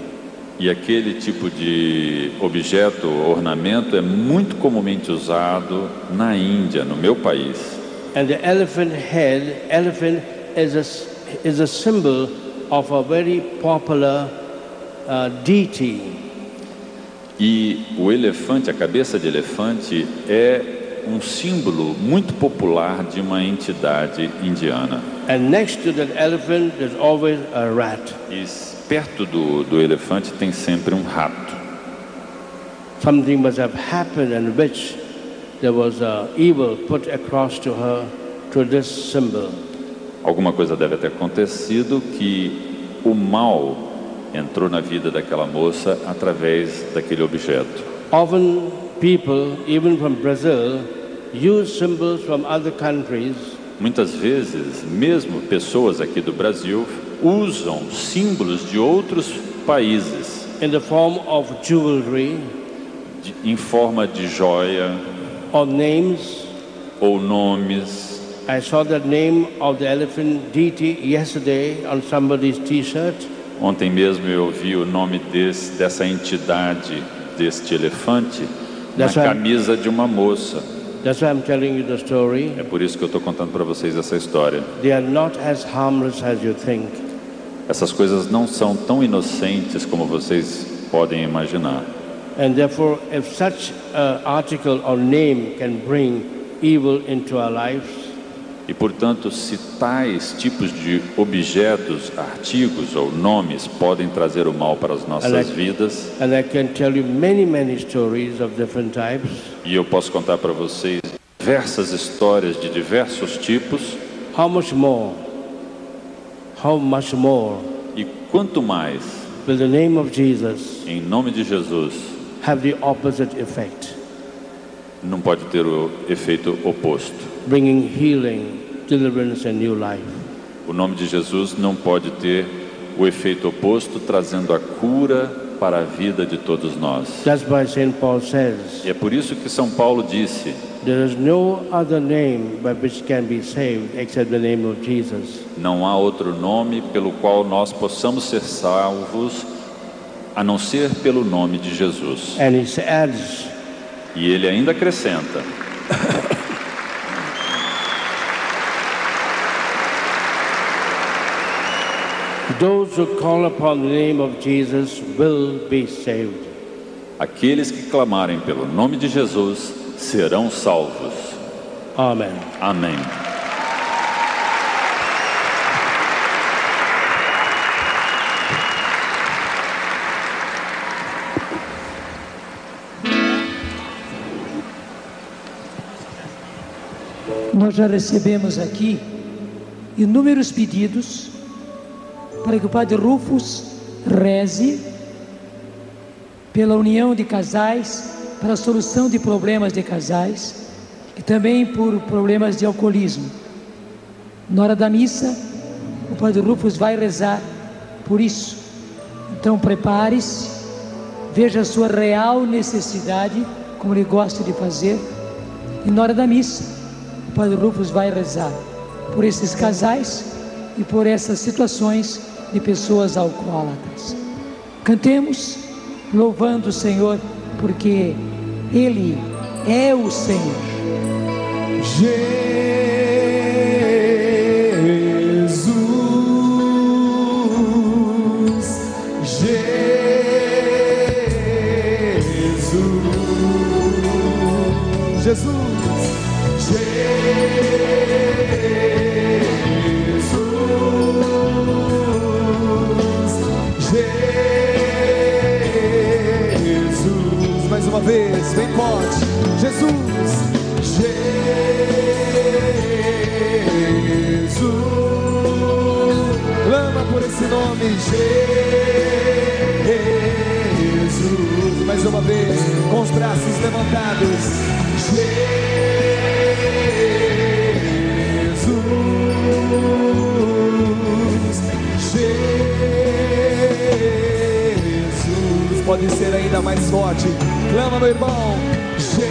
E aquele tipo de objeto, ornamento, é muito comumente usado na Índia, no meu país. And the elephant is a symbol of a very popular deity. E o elefante, a cabeça de elefante, é um símbolo muito popular de uma entidade indiana. And next to that elephant, there's always a rat. E perto do elefante tem sempre um rato. Something must have happened in which there was evil put across to her through this symbol. Alguma coisa deve ter acontecido que o mal entrou na vida daquela moça através daquele objeto. Often people, even from Brazil, use symbols from other countries. Muitas vezes, mesmo pessoas aqui do Brasil usam símbolos de outros países In the form of jewelry, em forma de joia or names. ou nomes. I saw the name of the elephant deity yesterday on somebody's T-shirt. Ontem mesmo eu vi o nome dessa entidade, deste elefante, na camisa de uma moça. That's why I'm telling you the story. É por isso que eu estou contando para vocês essa história. They are not as harmless as you think. Essas coisas não são tão inocentes como vocês podem imaginar. And therefore, if such an article or name can bring evil into our lives, E, portanto, se tais tipos de objetos, artigos ou nomes podem trazer o mal para as nossas vidas, and I can tell you many stories of different types, e eu posso contar para vocês diversas histórias de diversos tipos, how much more e quanto mais, will the name of Jesus em nome de Jesus, have the opposite effect, não pode ter o efeito oposto. bringing healing, deliverance and new life. O nome de Jesus não pode ter o efeito oposto, trazendo a cura para a vida de todos nós. That's why St. Paul says, E é por isso que São Paulo disse: there is no other name by which can be saved except the name of Jesus. não há outro nome pelo qual nós possamos ser salvos, a não ser pelo nome de Jesus. And he adds, E ele ainda acrescenta: those who call upon the name of Jesus will be saved. aqueles que clamarem pelo nome de Jesus serão salvos. Amen. Amém. Nós já recebemos aqui inúmeros pedidos para que o Padre Rufus reze pela união de casais, para a solução de problemas de casais e também por problemas de alcoolismo. Na hora da missa, o Padre Rufus vai rezar por isso. Então prepare-se, veja a sua real necessidade, como ele gosta de fazer, e na hora da missa, o Padre Rufus vai rezar. por esses casais e por essas situações de pessoas alcoólatras. Cantemos louvando o Senhor, porque Ele é o Senhor. Mais uma vez, bem forte. Jesus, Jesus, clama por esse nome, Jesus. Mais uma vez, com os braços levantados, Jesus, Jesus. Pode ser ainda mais forte. Clama, meu irmão. Jesus,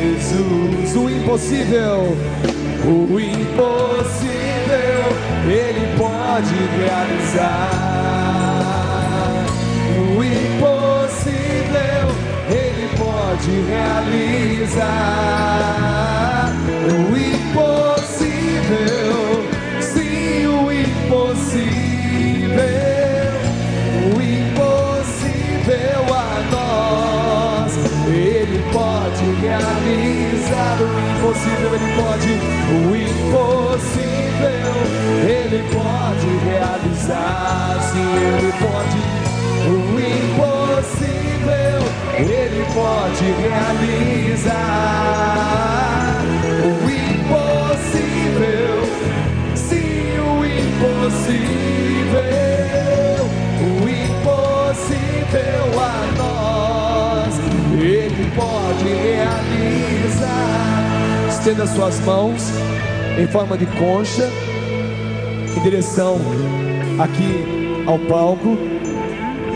Jesus. O impossível, Ele pode realizar. O impossível, Ele pode realizar. O impossível, sim, o impossível a nós, Ele pode realizar. O impossível, Ele pode. O impossível, Ele pode realizar. Sim, Ele pode. O impossível, Ele pode realizar. O impossível, sim, o impossível, a nós, Ele pode realizar. Estenda suas mãos em forma de concha em direção aqui ao palco,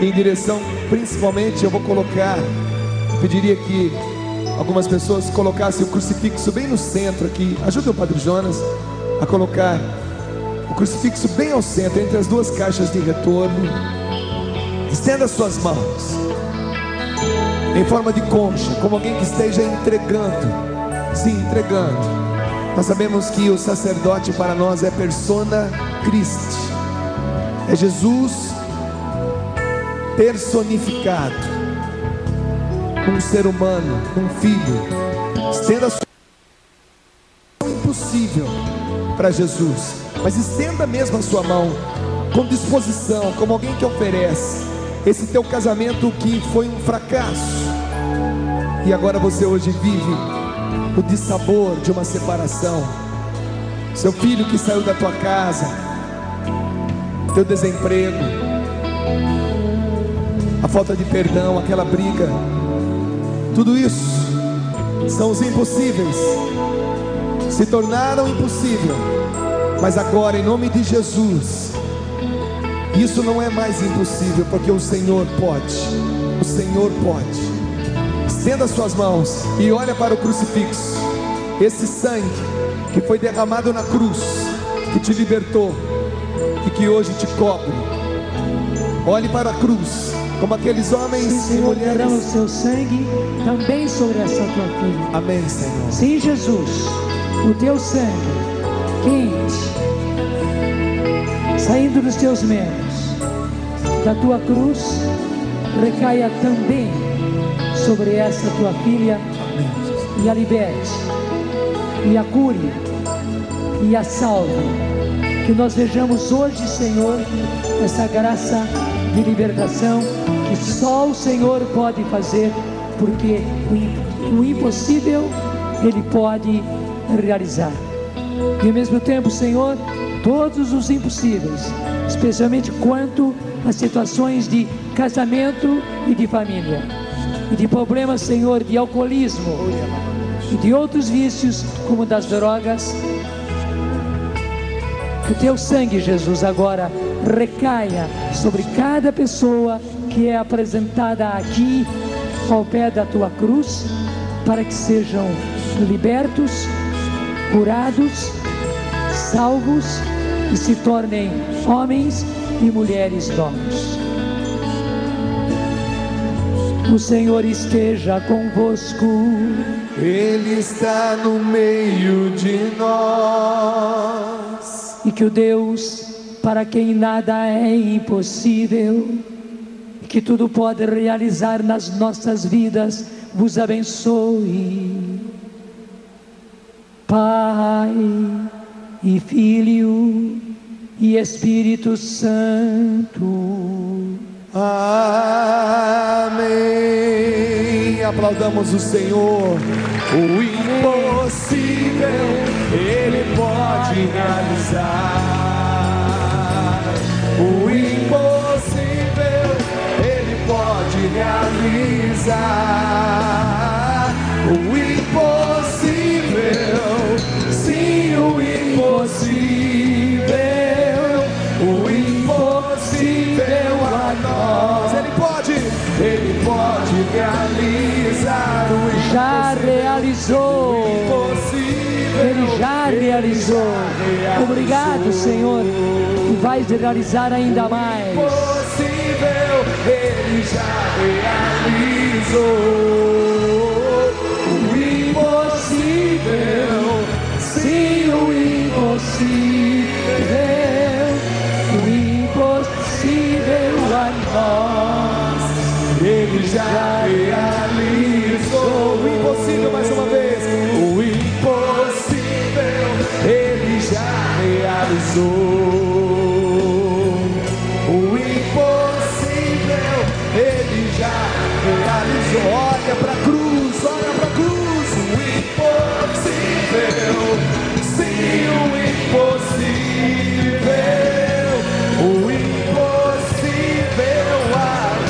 em direção principalmente, eu vou colocar, pediria que algumas pessoas colocassem o crucifixo bem no centro aqui. Ajude o Padre Jonas a colocar o crucifixo bem ao centro, entre as duas caixas de retorno. Estenda suas mãos em forma de concha, como alguém que esteja entregando. Sim, entregando. Nós sabemos que o sacerdote para nós é persona Christi, é Jesus personificado, um ser humano, um filho. Estenda a sua mão, impossível para Jesus, mas estenda mesmo a sua mão com disposição, como alguém que oferece esse teu casamento que foi um fracasso e agora você hoje vive o dissabor de uma separação. Seu filho que saiu da tua casa, teu desemprego, a falta de perdão, aquela briga, tudo isso são os impossíveis, se tornaram impossível, mas agora em nome de Jesus, isso não é mais impossível, porque o Senhor pode. O Senhor pode. Estenda suas mãos e olha para o crucifixo. Esse sangue que foi derramado na cruz, que te libertou e que hoje te cobre. Olhe para a cruz, como aqueles homens. Sim, Senhor, derrama o seu sangue também sobre essa tua filha. Amém, Senhor. Sim, Jesus, o teu sangue quente saindo dos teus membros, da tua cruz, recaia também sobre essa tua filha. Amém. E a liberte, e a cure, e a salve. Que nós vejamos hoje, Senhor, essa graça de libertação que só o Senhor pode fazer, porque o impossível Ele pode realizar. E ao mesmo tempo, Senhor, todos os impossíveis, especialmente quanto às situações de casamento e de família, e de problemas, Senhor, de alcoolismo e de outros vícios, como das drogas. Que o teu sangue, Jesus, agora recaia sobre cada pessoa que é apresentada aqui ao pé da tua cruz, para que sejam libertos, curados, salvos e se tornem homens e mulheres novos. O Senhor esteja convosco. Ele está no meio de nós. E que o Deus, para quem nada é impossível, que tudo pode realizar nas nossas vidas, vos abençoe. Pai e Filho e Espírito Santo. Amém. Aplaudamos o Senhor. O impossível Ele pode realizar. O impossível Ele pode realizar. O impossível, sim, o impossível. O impossível a nós. Ele pode realizar o impossível. Já realizou. Ele já realizou. Obrigado, Senhor, e vais realizar ainda mais. Impossível, Ele já realizou. O impossível, sim, o impossível. O impossível a nós. Ele já realizou. O impossível, mais uma vez. O impossível, Ele já realizou. O impossível, Ele já realizou. Olha para a cruz, olha para a cruz. O impossível, sim, o impossível. O impossível a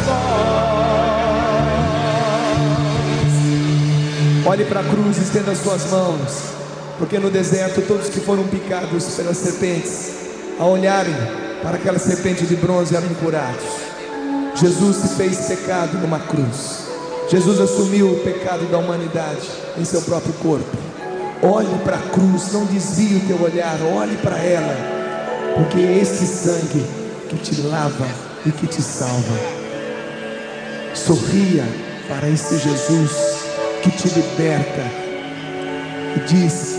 nós. Olhe para a cruz, estenda as suas mãos, porque no deserto todos que foram picados pelas serpentes, ao olharem para aquela serpente de bronze, eram curados. Jesus se fez pecado numa cruz. Jesus assumiu o pecado da humanidade em seu próprio corpo. Olhe para a cruz, não desvie o teu olhar, olhe para ela, porque é esse sangue que te lava e que te salva. Sorria para esse Jesus que te liberta e diz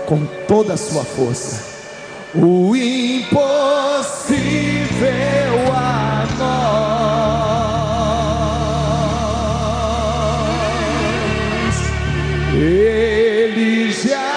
com toda a sua força: o impossível a nós, Ele já